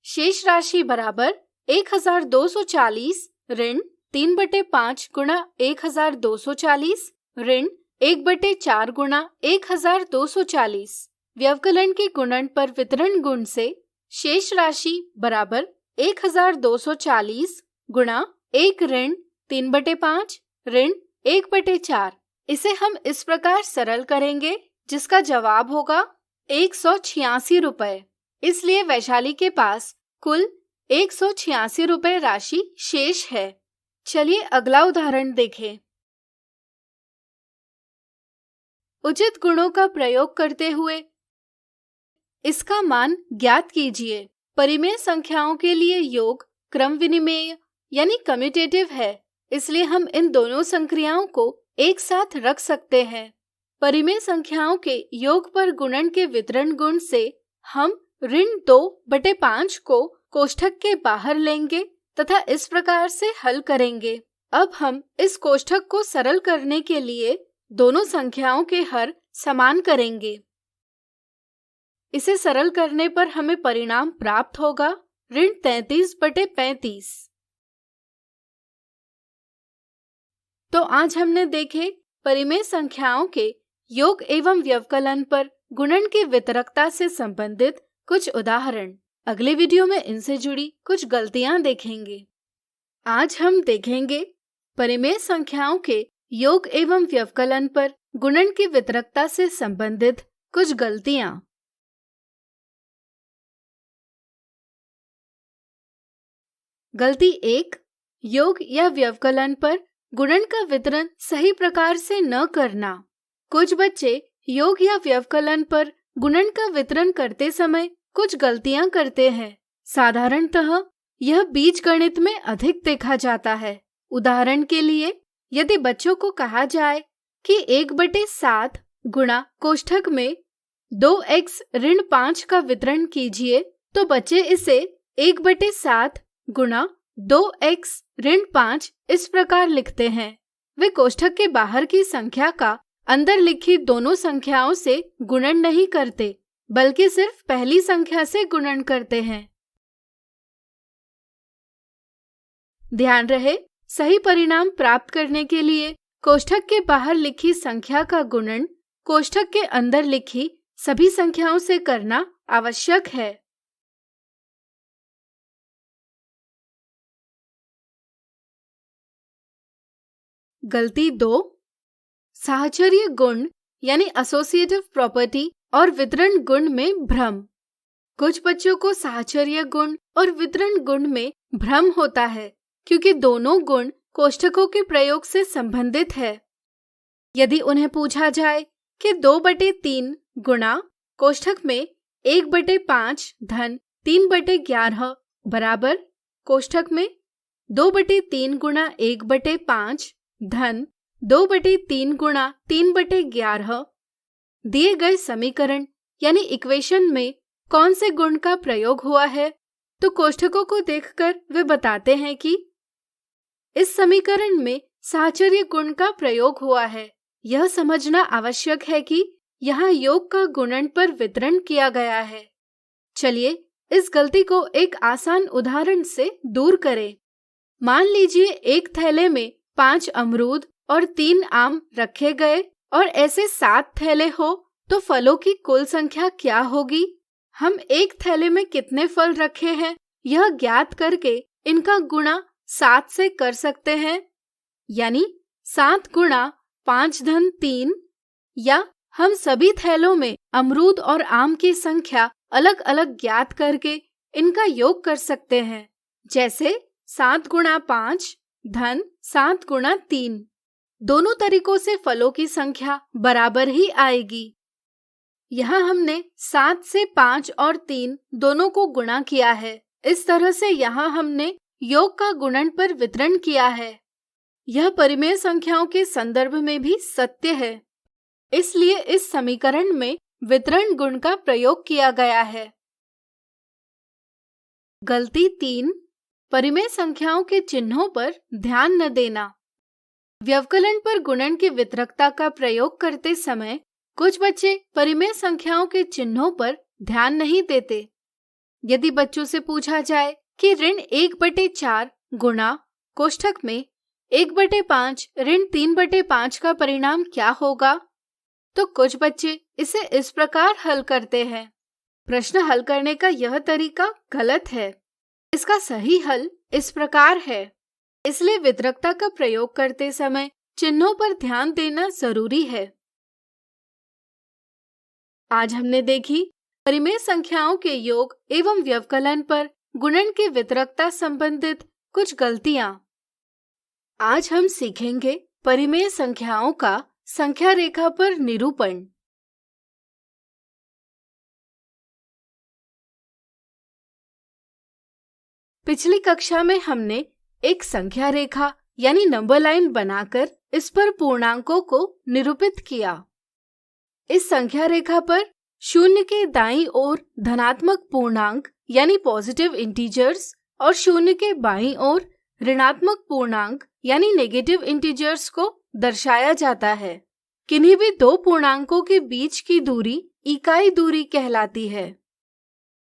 शेष राशि बराबर 1240 ऋण 3/5 गुणा 1240 ऋण 1/4 गुणा 1240। व्यवकलन के गुणन पर वितरण गुण से शेष राशि बराबर 1240 गुणा 1 ऋण 3/5 ऋण 1/4। इसे हम इस प्रकार सरल करेंगे जिसका जवाब होगा 186 रुपए। इसलिए वैशाली के पास कुल 186 रुपए राशि शेष है। चलिए अगला उदाहरण देखें। उचित गुणों का प्रयोग करते हुए इसका मान ज्ञात कीजिए। परिमेय संख्याओं के लिए योग क्रम विनिमेय यानी कम्यूटेटिव है, इसलिए हम इन दोनों संक्रियाओं को एक साथ रख सकते हैं। परिमेय संख्याओं के योग पर गुणन के वितरण गुण से हम ऋण 2/5 को कोष्ठक के बाहर लेंगे तथा इस प्रकार से हल करेंगे। अब हम इस कोष्ठक को सरल करने के लिए दोनों संख्याओं के हर समान करेंगे। इसे सरल करने पर हमें परिणाम प्राप्त होगा ऋण 33/35। तो आज हमने देखे परिमेय संख्याओं के योग एवं व्यवकलन पर गुणन की वितरकता से संबंधित कुछ उदाहरण। अगले वीडियो में इनसे जुड़ी कुछ गलतियां देखेंगे। आज हम देखेंगे परिमेय संख्याओं के योग एवं व्यवकलन पर गुणन की वितरकता से संबंधित कुछ गलतियां। गलती 1, योग या व्यवकलन पर गुणन का वितरण सही प्रकार से न करना। कुछ बच्चे योग या व्यवकलन पर गुणन का वितरण करते समय कुछ गलतियां करते हैं। साधारणतः यह बीजगणित में अधिक देखा जाता है। उदाहरण के लिए यदि बच्चों को कहा जाए कि 1/7 गुणा कोष्ठक में 2x ऋण 5 का वितरण कीजिए, तो बच्चे इसे 1/7 गुणा 2x ऋण 5 इस प्रकार लिखते हैं। वे कोष्ठक के बाहर की संख्या का अंदर लिखी दोनों संख्याओं से गुणन नहीं करते, बल्कि सिर्फ पहली संख्या से गुणन करते हैं। ध्यान रहे, सही परिणाम प्राप्त करने के लिए कोष्ठक के बाहर लिखी संख्या का गुणन कोष्ठक के अंदर लिखी सभी संख्याओं से करना आवश्यक है। गलती 2, साहचर्य गुण यानी एसोसिएटिव प्रॉपर्टी और वितरण गुण में भ्रम। कुछ बच्चों को साहचर्य गुण और वितरण गुण में भ्रम होता है क्योंकि दोनों गुण कोष्ठकों के प्रयोग से संबंधित है। यदि उन्हें पूछा जाए कि 2/3 गुणा कोष्ठक में 1/5 धन 3/11 बराबर कोष्ठक में 2/3 गुणा 1/5 धन 2/3 गुणा 3/11 दिए गए समीकरण यानी इक्वेशन में कौन से गुण का प्रयोग हुआ है, तो कोष्ठकों को देखकर वे बताते हैं कि इस समीकरण में साहचर्य गुण का प्रयोग हुआ है। यह समझना आवश्यक है कि यहाँ योग का गुणन पर वितरण किया गया है। चलिए इस गलती को एक आसान उदाहरण से दूर करें। मान लीजिए एक थैले में 5 अमरूद और 3 आम रखे गए और ऐसे 7 थैले हो तो फलों की कुल संख्या क्या होगी? हम एक थैले में कितने फल रखे हैं यह ज्ञात करके इनका गुणा 7 से कर सकते हैं, यानी 7 गुणा 5 धन 3, या हम सभी थैलों में अमरूद और आम की संख्या अलग अलग ज्ञात करके इनका योग कर सकते हैं, जैसे 7 गुणा 5 धन 7 गुणा 3। दोनों तरीकों से फलों की संख्या बराबर ही आएगी। यहाँ हमने 7 से 5 और 3 दोनों को गुणा किया है। इस तरह से यहाँ हमने योग का गुणन पर वितरण किया है। यह परिमेय संख्याओं के संदर्भ में भी सत्य है, इसलिए इस समीकरण में वितरण गुण का प्रयोग किया गया है। गलती 3, परिमेय संख्याओं के चिन्हों पर ध्यान न देना। व्यवकलन पर गुणन की वितरकता का प्रयोग करते समय कुछ बच्चे परिमेय संख्याओं के चिन्हों पर ध्यान नहीं देते। यदि बच्चों से पूछा जाए कि ऋण 1/4 गुणा कोष्ठक में 1/5 ऋण 3/5 का परिणाम क्या होगा, तो कुछ बच्चे इसे इस प्रकार हल करते हैं। प्रश्न हल करने का यह तरीका गलत है। इसका सही हल इस प्रकार है। इसलिए वितरकता का प्रयोग करते समय चिन्हों पर ध्यान देना जरूरी है। आज हमने देखी परिमेय संख्याओं के योग एवं व्यवकलन पर गुणन की वितरकता संबंधित कुछ गलतियां। आज हम सीखेंगे परिमेय संख्याओं का संख्या रेखा पर निरूपण। पिछली कक्षा में हमने एक संख्या रेखा यानी नंबर लाइन बनाकर इस पर पूर्णांकों को निरूपित किया। इस संख्या रेखा पर शून्य के दाईं ओर धनात्मक पूर्णांक यानी पॉजिटिव इंटीजर्स और शून्य के बाईं ओर ऋणात्मक पूर्णांक यानी नेगेटिव इंटीजर्स को दर्शाया जाता है। किन्हीं भी दो पूर्णांकों के बीच की दूरी इकाई दूरी कहलाती है।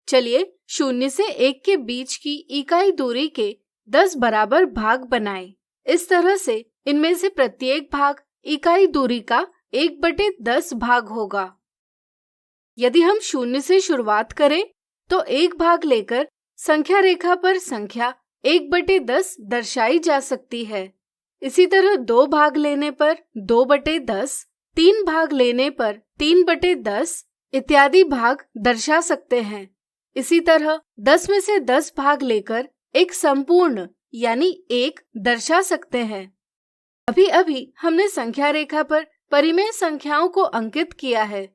चलिए 0 से 1 के बीच की इकाई दूरी के 10 बराबर भाग बनाएं। इस तरह से इनमें से प्रत्येक भाग इकाई दूरी का 1/10 भाग होगा। यदि हम 0 से शुरुआत करें तो एक भाग लेकर संख्या रेखा पर संख्या 1/10 दर्शाई जा सकती है। इसी तरह 2 भाग लेने पर 2/10, 3 भाग लेने पर 3/10 इत्यादि भाग दर्शा सकते हैं। इसी तरह 10 में से 10 भाग लेकर एक संपूर्ण यानी 1 दर्शा सकते हैं। अभी अभी हमने संख्या रेखा पर परिमेय संख्याओं को अंकित किया है।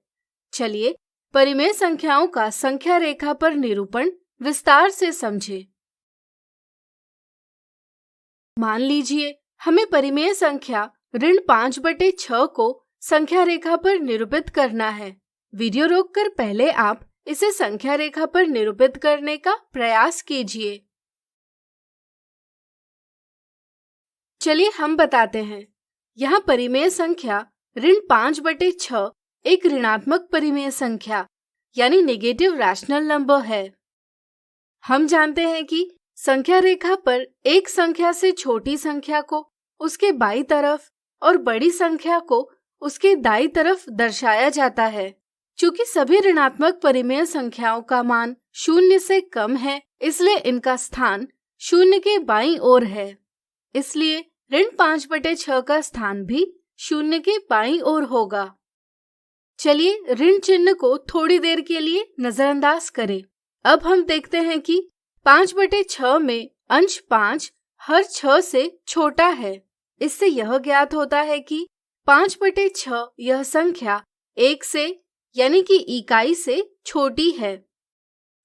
चलिए परिमेय संख्याओं का संख्या रेखा पर निरूपण विस्तार से समझें। मान लीजिए हमें परिमेय संख्या ऋण 5/6 को संख्या रेखा पर निरूपित करना है। वीडियो रोककर पहले आप इसे संख्या रेखा पर निरूपित करने का प्रयास कीजिए। चलिए हम बताते हैं। यहाँ परिमेय संख्या ऋण 5/6 एक ऋणात्मक परिमेय संख्या यानी नेगेटिव रैशनल नंबर है। हम जानते हैं कि संख्या रेखा पर एक संख्या से छोटी संख्या को उसके बाईं तरफ और बड़ी संख्या को उसके दाईं तरफ दर्शाया जाता है। चूंकि सभी ऋणात्मक परिमेय संख्याओं का मान 0 से कम है, इसलिए इनका स्थान 0 के बाईं ओर है। इसलिए ऋण 5/6 का स्थान भी 0 के बाईं ओर होगा। चलिए ऋण चिन्ह को थोड़ी देर के लिए नजरअंदाज करें। अब हम देखते हैं कि 5/6 में अंश 5 हर 6 से छोटा है। इससे यह ज्ञात होता है कि 5/6 यह संख्या 1 से यानी कि इकाई से छोटी है।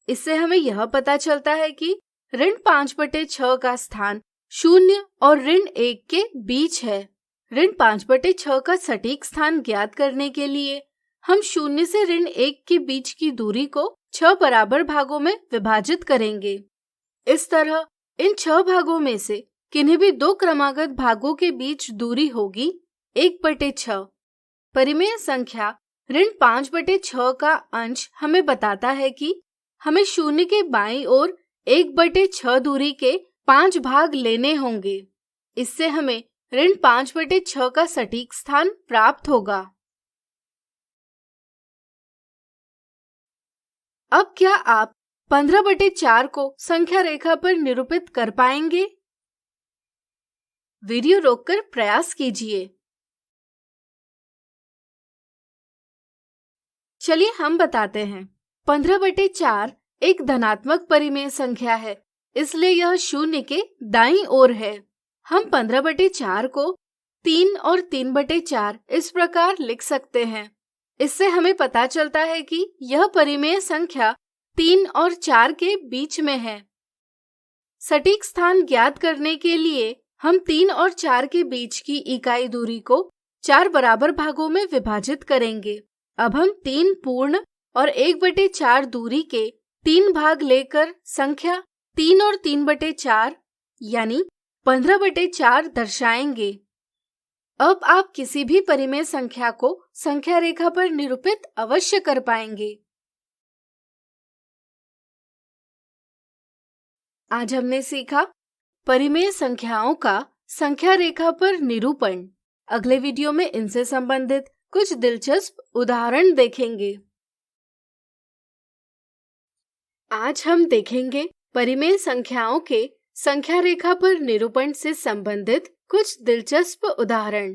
इससे हमें यह पता चलता है कि ऋण 5/6 का स्थान 0 और ऋण 1 के बीच है। ऋण 5/6 का सटीक स्थान ज्ञात करने के लिए हम 0 से ऋण 1 के बीच की दूरी को 6 बराबर भागों में विभाजित करेंगे। इस तरह इन 6 भागों में से किन्हीं भी 2 क्रमागत भागों के बीच दूरी होगी 1/6। परिमेय संख्या ऋण 5/6 का अंश हमें बताता है कि हमें 0 के बाईं ओर 1/6 दूरी के 5 भाग लेने होंगे। इससे हमें ऋण 5/6 का सटीक स्थान प्राप्त होगा। अब क्या आप 15/4 को संख्या रेखा पर निरूपित कर पाएंगे? वीडियो रोककर प्रयास कीजिए। चलिए हम बताते हैं। 15/4 एक धनात्मक परिमेय संख्या है, इसलिए यह 0 के दाईं ओर है। हम 15/4 को 3 और 3/4 इस प्रकार लिख सकते हैं। इससे हमें पता चलता है कि यह परिमेय संख्या 3 और 4 के बीच में है। सटीक स्थान ज्ञात करने के लिए हम 3 और 4 के बीच की इकाई दूरी को 4 बराबर भागों में विभाजित करेंगे। अब हम 3 पूर्ण और 1/4 दूरी के 3 भाग लेकर संख्या 3 और 3/4 यानी 15/4 दर्शाएंगे। अब आप किसी भी परिमेय संख्या को संख्या रेखा पर निरूपित अवश्य कर पाएंगे। आज हमने सीखा परिमेय संख्याओं का संख्या रेखा पर निरूपण। अगले वीडियो में इनसे संबंधित कुछ दिलचस्प उदाहरण देखेंगे। आज हम देखेंगे परिमेय संख्याओं के संख्या रेखा पर निरूपण से संबंधित कुछ दिलचस्प उदाहरण।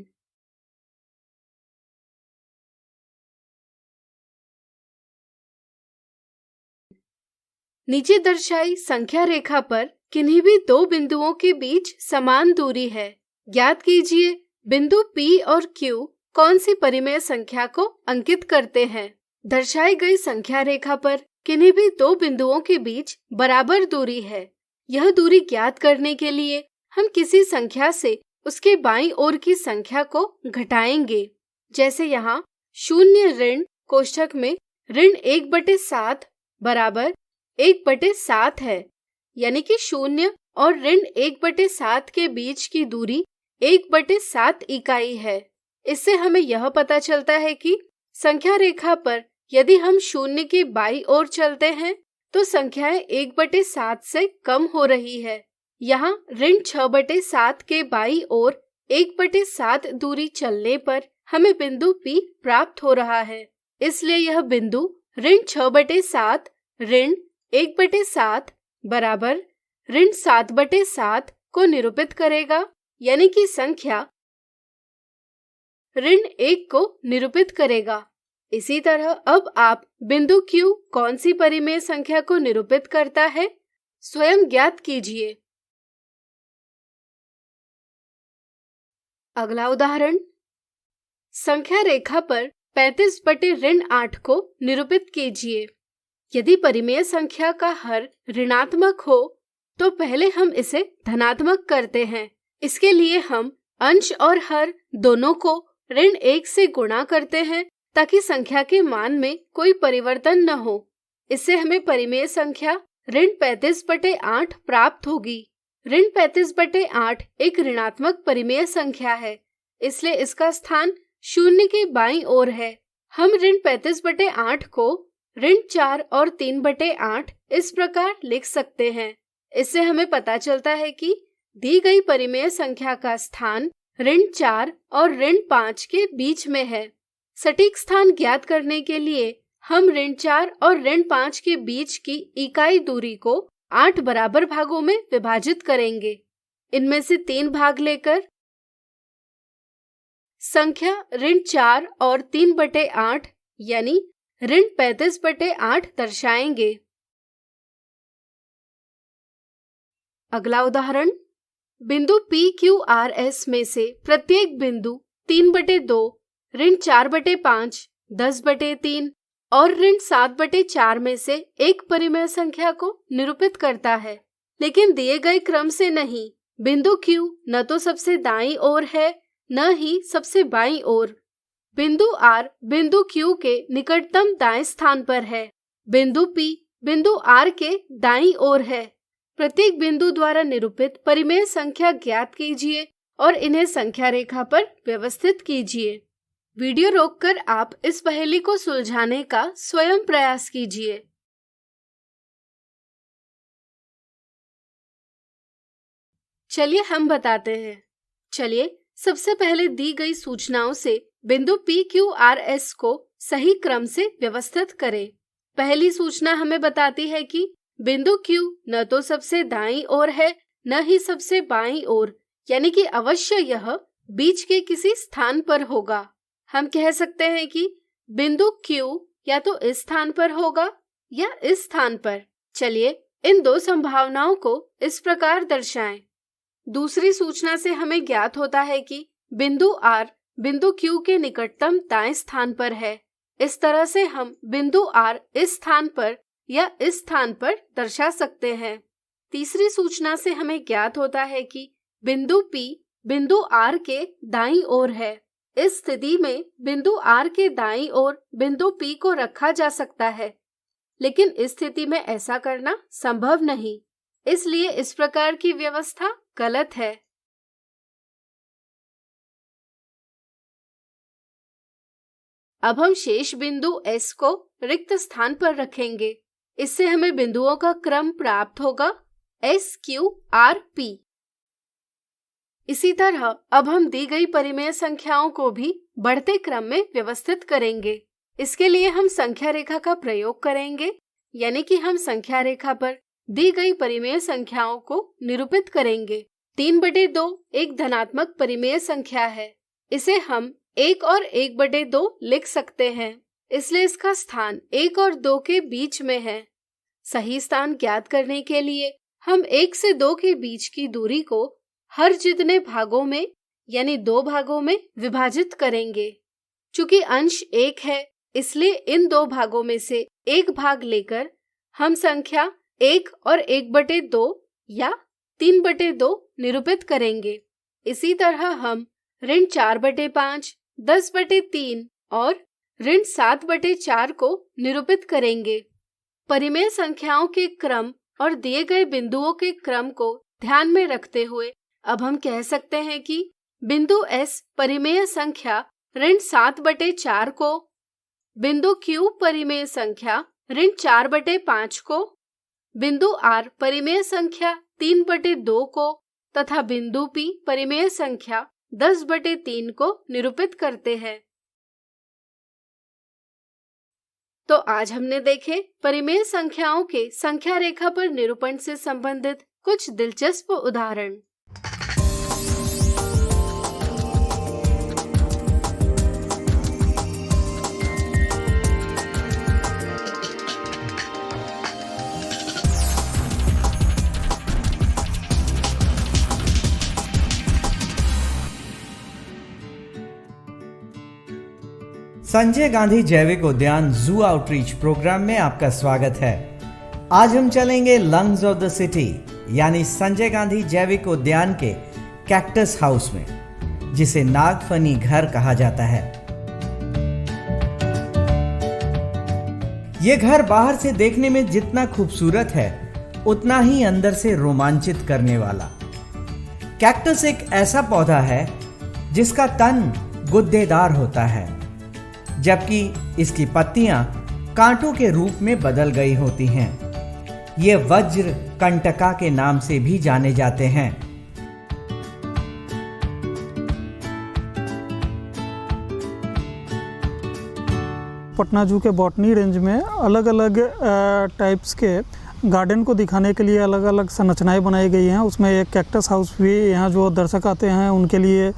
नीचे दर्शाई संख्या रेखा पर किन्हीं भी 2 बिंदुओं के बीच समान दूरी है। ज्ञात कीजिए बिंदु P और Q कौन सी परिमेय संख्या को अंकित करते हैं। दर्शाई गई संख्या रेखा पर किन्हीं भी 2 बिंदुओं के बीच बराबर दूरी है। यह दूरी ज्ञात करने के लिए हम किसी संख्या से उसके बाईं ओर की संख्या को घटाएंगे। जैसे यहाँ 0 ऋण कोष्ठक में ऋण 1/7 बराबर 1/7 है, यानी कि 0 और ऋण 1/7 के बीच की दूरी 1/7 इकाई है। इससे हमें यह पता चलता है कि संख्या रेखा पर यदि हम 0 के बाईं ओर चलते हैं तो संख्याएं 1/7 से कम हो रही है। यहाँ ऋण 6/7 के बाईं ओर 1/7 दूरी चलने पर हमें बिंदु P प्राप्त हो रहा है। इसलिए यह बिंदु ऋण 6/7 ऋण 1/7 बराबर ऋण 7/7 को निरूपित करेगा, यानी कि संख्या ऋण 1 को निरूपित करेगा। इसी तरह अब आप बिंदु Q कौन सी परिमेय संख्या को निरूपित करता है, स्वयं ज्ञात कीजिए। अगला उदाहरण, संख्या रेखा पर 35/8 को निरूपित कीजिए। यदि परिमेय संख्या का हर ऋणात्मक हो तो पहले हम इसे धनात्मक करते हैं। इसके लिए हम अंश और हर दोनों को ऋण 1 से गुणा करते हैं ताकि संख्या के मान में कोई परिवर्तन न हो। इससे हमें परिमेय संख्या ऋण 35/8 प्राप्त होगी। ऋण 35/8 एक ऋणात्मक परिमेय संख्या है, इसलिए इसका स्थान 0 के बाईं ओर है। हम ऋण 35/8 को ऋण 4 और 3/8 इस प्रकार लिख सकते हैं। इससे हमें पता चलता है कि दी गई परिमेय संख्या का स्थान ऋण 4 और ऋण 5 के बीच में है। सटीक स्थान ज्ञात करने के लिए हम ऋण 4 और ऋण 5 के बीच की इकाई दूरी को 8 बराबर भागों में विभाजित करेंगे। इनमें से 3 भाग लेकर संख्या ऋण 4 और 3/8 यानी ऋण 35/8 दर्शाएंगे। अगला उदाहरण, बिंदु PQRS में से प्रत्येक बिंदु 3/2, ऋण 4/5, 10/3 और ऋण 7/4 में से एक परिमेय संख्या को निरूपित करता है, लेकिन दिए गए क्रम से नहीं। बिंदु Q न तो सबसे दाईं ओर है न ही सबसे बाईं ओर। बिंदु R बिंदु Q के निकटतम दाएं स्थान पर है। बिंदु P बिंदु R के दाईं ओर है। प्रत्येक बिंदु द्वारा निरूपित परिमेय संख्या ज्ञात कीजिए और इन्हें संख्या रेखा पर व्यवस्थित कीजिए। वीडियो रोककर आप इस पहेली को सुलझाने का स्वयं प्रयास कीजिए। चलिए हम बताते हैं। चलिए सबसे पहले दी गई सूचनाओं से बिंदु PQRS को सही क्रम से व्यवस्थित करें। पहली सूचना हमें बताती है कि बिंदु Q न तो सबसे दाईं ओर है न ही सबसे बाईं ओर, यानी कि अवश्य यह बीच के किसी स्थान पर होगा। हम कह सकते हैं कि बिंदु Q या तो इस स्थान पर होगा या इस स्थान पर। चलिए इन दो संभावनाओं को इस प्रकार दर्शाएं। दूसरी सूचना से हमें ज्ञात होता है कि बिंदु R बिंदु Q के निकटतम दाएं स्थान पर है। इस तरह से हम बिंदु R इस स्थान पर या इस स्थान पर दर्शा सकते हैं। तीसरी सूचना से हमें ज्ञात होता है कि बिंदु P बिंदु R के दाईं ओर है। इस स्थिति में बिंदु R के दाईं ओर बिंदु P को रखा जा सकता है, लेकिन इस स्थिति में ऐसा करना संभव नहीं, इसलिए इस प्रकार की व्यवस्था गलत है। अब हम शेष बिंदु S को रिक्त स्थान पर रखेंगे। इससे हमें बिंदुओं का क्रम प्राप्त होगा SQRP। इसी तरह अब हम दी गई परिमेय संख्याओं को भी बढ़ते क्रम में व्यवस्थित करेंगे। इसके लिए हम संख्या रेखा का प्रयोग करेंगे, यानी कि हम संख्या रेखा पर दी गई परिमेय संख्याओं को निरूपित करेंगे। 3/2 एक धनात्मक परिमेय संख्या है। इसे हम 1 और 1/2 लिख सकते हैं, इसलिए इसका स्थान 1 और 2 के बीच में है। सही स्थान ज्ञात करने के लिए हम 1 से 2 के बीच की दूरी को हर जितने भागों में यानी 2 भागों में विभाजित करेंगे। चूंकि अंश 1 है, इसलिए इन 2 भागों में से एक भाग लेकर हम संख्या 1 और 1/2 या 3/2 निरूपित करेंगे। इसी तरह हम ऋण 4/5, 10/3 और ऋण 7/4 को निरूपित करेंगे। परिमेय संख्याओं के क्रम और दिए गए बिंदुओं के क्रम को ध्यान में रखते हुए अब हम कह सकते हैं कि बिंदु S परिमेय संख्या ऋण 7/4 को, बिंदु Q परिमेय संख्या ऋण 4/5 को, बिंदु R परिमेय संख्या 3/2 को तथा बिंदु P परिमेय संख्या 10/3 को निरूपित करते हैं। तो आज हमने देखे परिमेय संख्याओं के संख्या रेखा पर निरूपण से संबंधित कुछ दिलचस्प उदाहरण। संजय गांधी जैविक उद्यान जू आउटरीच प्रोग्राम में आपका स्वागत है। आज हम चलेंगे लंग्स ऑफ द सिटी यानी संजय गांधी जैविक उद्यान के कैक्टस हाउस में, जिसे नागफनी घर कहा जाता है। यह घर बाहर से देखने में जितना खूबसूरत है उतना ही अंदर से रोमांचित करने वाला। कैक्टस एक ऐसा पौधा है जिसका तन गुद्देदार होता है, जबकि इसकी पत्तियां कांटों के रूप में बदल गई होती हैं। ये वज्र कंटका के नाम से भी जाने जाते हैं। पटना जू के बॉटनी रेंज में अलग अलग टाइप्स के गार्डन को दिखाने के लिए अलग अलग संरचनाएं बनाई गई हैं। उसमें एक कैक्टस हाउस भी यहाँ जो दर्शक आते हैं उनके लिए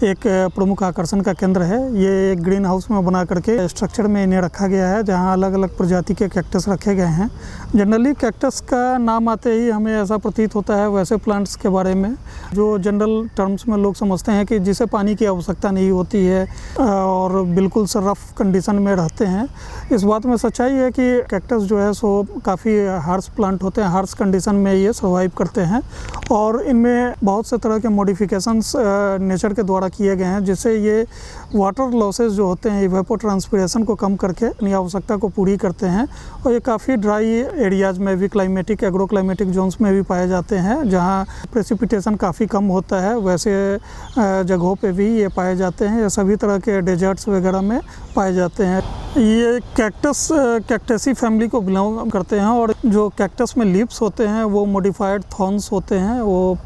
एक प्रमुख आकर्षण का केंद्र है। ये एक ग्रीन हाउस में बना करके स्ट्रक्चर में इन्हें रखा गया है, जहाँ अलग अलग प्रजाति के कैक्टस रखे गए हैं। जनरली कैक्टस का नाम आते ही हमें ऐसा प्रतीत होता है वैसे प्लांट्स के बारे में जो जनरल टर्म्स में लोग समझते हैं कि जिसे पानी की आवश्यकता नहीं होती है और बिल्कुल रफ कंडीशन में रहते हैं। इस बात में सच्चाई है कि कैक्टस जो है सो काफ़ी हार्श प्लांट होते हैं, हार्श कंडीशन में ये सर्वाइव करते हैं और इनमें बहुत से तरह के मॉडिफिकेशंस नेचर के द्वारा किए गए हैं, जिससे ये वाटर लॉसेस जो होते हैं इवेपोट्रांसपिरेशन को कम करके अपनी आवश्यकता को पूरी करते हैं। और ये काफ़ी ड्राई एरियाज में भी, क्लाइमेटिक एग्रो क्लाइमेटिक जोन्स में भी पाए जाते हैं, जहाँ प्रेसिपिटेशन काफ़ी कम होता है वैसे जगहों पे भी ये पाए जाते हैं। ये सभी तरह के डेजर्ट्स वगैरह में पाए जाते हैं। ये कैक्टसी फैमिली को बिलोंग करते हैं और जो कैक्टस में लीव्स होते हैं वो मॉडिफाइड थॉर्न्स होते हैं, वो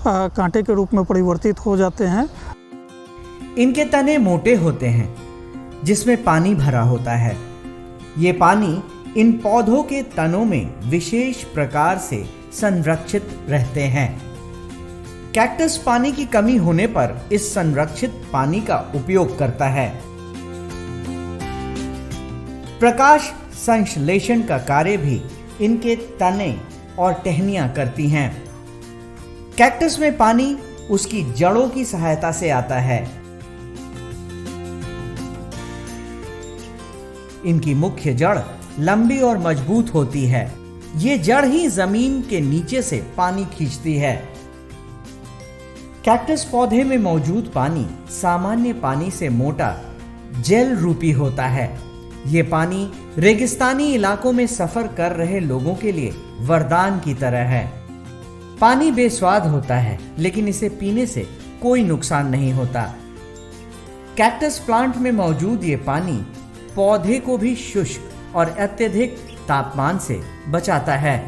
कांटे के रूप में परिवर्तित हो जाते हैं। इनके तने मोटे होते हैं जिसमें पानी भरा होता है। ये पानी इन पौधों के तनों में विशेष प्रकार से संरक्षित रहते हैं। कैक्टस पानी की कमी होने पर इस संरक्षित पानी का उपयोग करता है। प्रकाश संश्लेषण का कार्य भी इनके तने और टहनियां करती हैं। कैक्टस में पानी उसकी जड़ों की सहायता से आता है। इनकी मुख्य जड़ लंबी और मजबूत होती है। ये जड़ ही जमीन के नीचे से पानी खींचती है। कैक्टस पौधे में मौजूद पानी सामान्य पानी से मोटा जेल रूपी होता है। ये पानी रेगिस्तानी इलाकों में सफर कर रहे लोगों के लिए वरदान की तरह है। पानी बेस्वाद होता है लेकिन इसे पीने से कोई नुकसान नहीं होता। कैक्टस प्लांट में मौजूद ये पानी पौधे को भी शुष्क और अत्यधिक तापमान से बचाता है।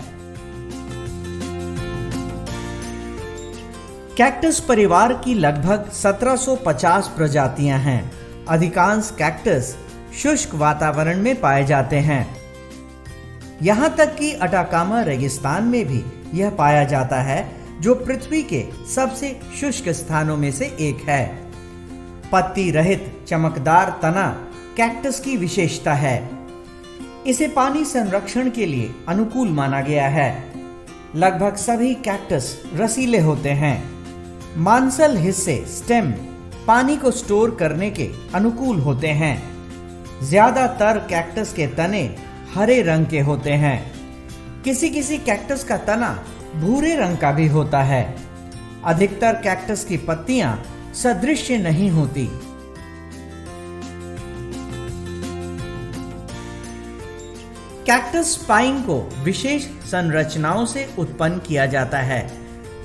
कैक्टस परिवार की लगभग 1750 प्रजातियां हैं। अधिकांश कैक्टस शुष्क वातावरण में पाए जाते हैं। यहां तक कि अटाकामा रेगिस्तान में भी यह पाया जाता है, जो पृथ्वी के सबसे शुष्क स्थानों में से एक है। पत्ती रहित चमकदार तना कैक्टस की विशेषता है। इसे पानी संरक्षण के लिए अनुकूल माना गया है। लगभग सभी कैक्टस रसीले होते हैं। मांसल हिस्से स्टेम पानी को स्टोर करने के अनुकूल होते हैं। ज्यादातर कैक्टस के तने हरे रंग के होते हैं। किसी किसी कैक्टस का तना भूरे रंग का भी होता है। अधिकतर कैक्टस की पत्तियां सदृश्य नहीं होती। कैक्टस स्पाइन को विशेष संरचनाओं से उत्पन्न किया जाता है,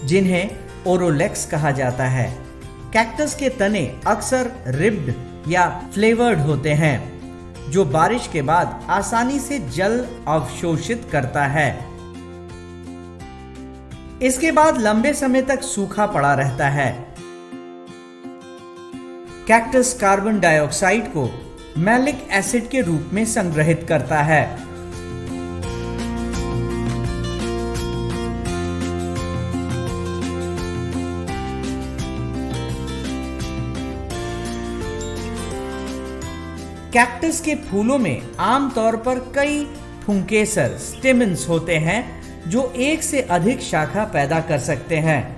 जिन्हें ओरोलेक्स कहा जाता है। कैक्टस के तने अक्सर रिब्ड या फ्लेवर्ड होते हैं, जो बारिश के बाद आसानी से जल अवशोषित करता है। इसके बाद लंबे समय तक सूखा पड़ा रहता है। कैक्टस कार्बन डाइऑक्साइड को मैलिक एसिड के रूप में संग्रहित करता है। कैक्टस के फूलों में आमतौर पर कई फुंकेसर स्टेमन्स होते हैं, जो एक से अधिक शाखा पैदा कर सकते हैं।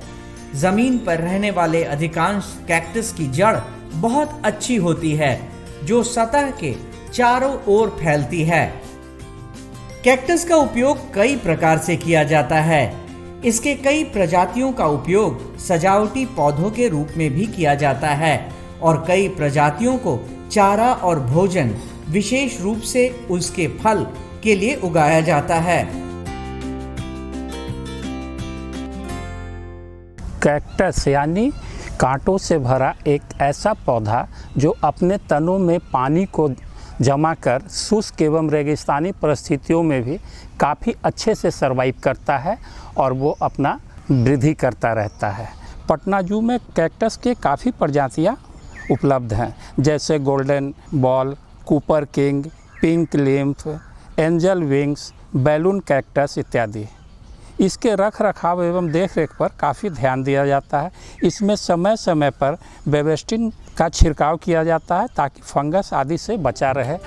जमीन पर रहने वाले अधिकांश कैक्टस की जड़ बहुत अच्छी होती है, जो सतह के चारों ओर फैलती है। कैक्टस का उपयोग कई प्रकार से किया जाता है। इसके कई प्रजातियों का उपयोग सजावटी पौधों के रूप में भी किया जाता है और कई प्रजातियों को चारा और भोजन, विशेष रूप से उसके फल के लिए उगाया जाता है। कैक्टस यानी कांटों से भरा एक ऐसा पौधा जो अपने तनों में पानी को जमा कर शुष्क एवं रेगिस्तानी परिस्थितियों में भी काफ़ी अच्छे से सर्वाइव करता है और वो अपना वृद्धि करता रहता है। पटना जू में कैक्टस के काफ़ी प्रजातियाँ उपलब्ध हैं, जैसे golden ball, Cooper king, pink lymph, angel wings, balloon cactus इत्यादि। इसके रख रखाव एवं देख रेख पर काफ़ी ध्यान दिया जाता है। इसमें समय समय पर बेवेस्टिन का छिड़काव किया जाता है ताकि फंगस आदि से बचा रहे।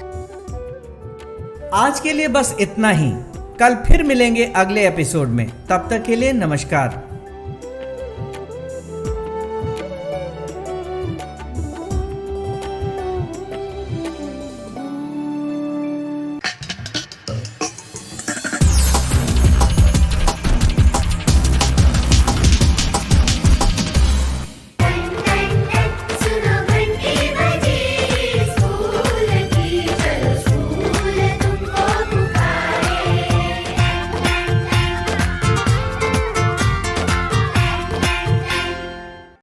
आज के लिए बस इतना ही। कल फिर मिलेंगे अगले एपिसोड में। तब तक के लिए नमस्कार।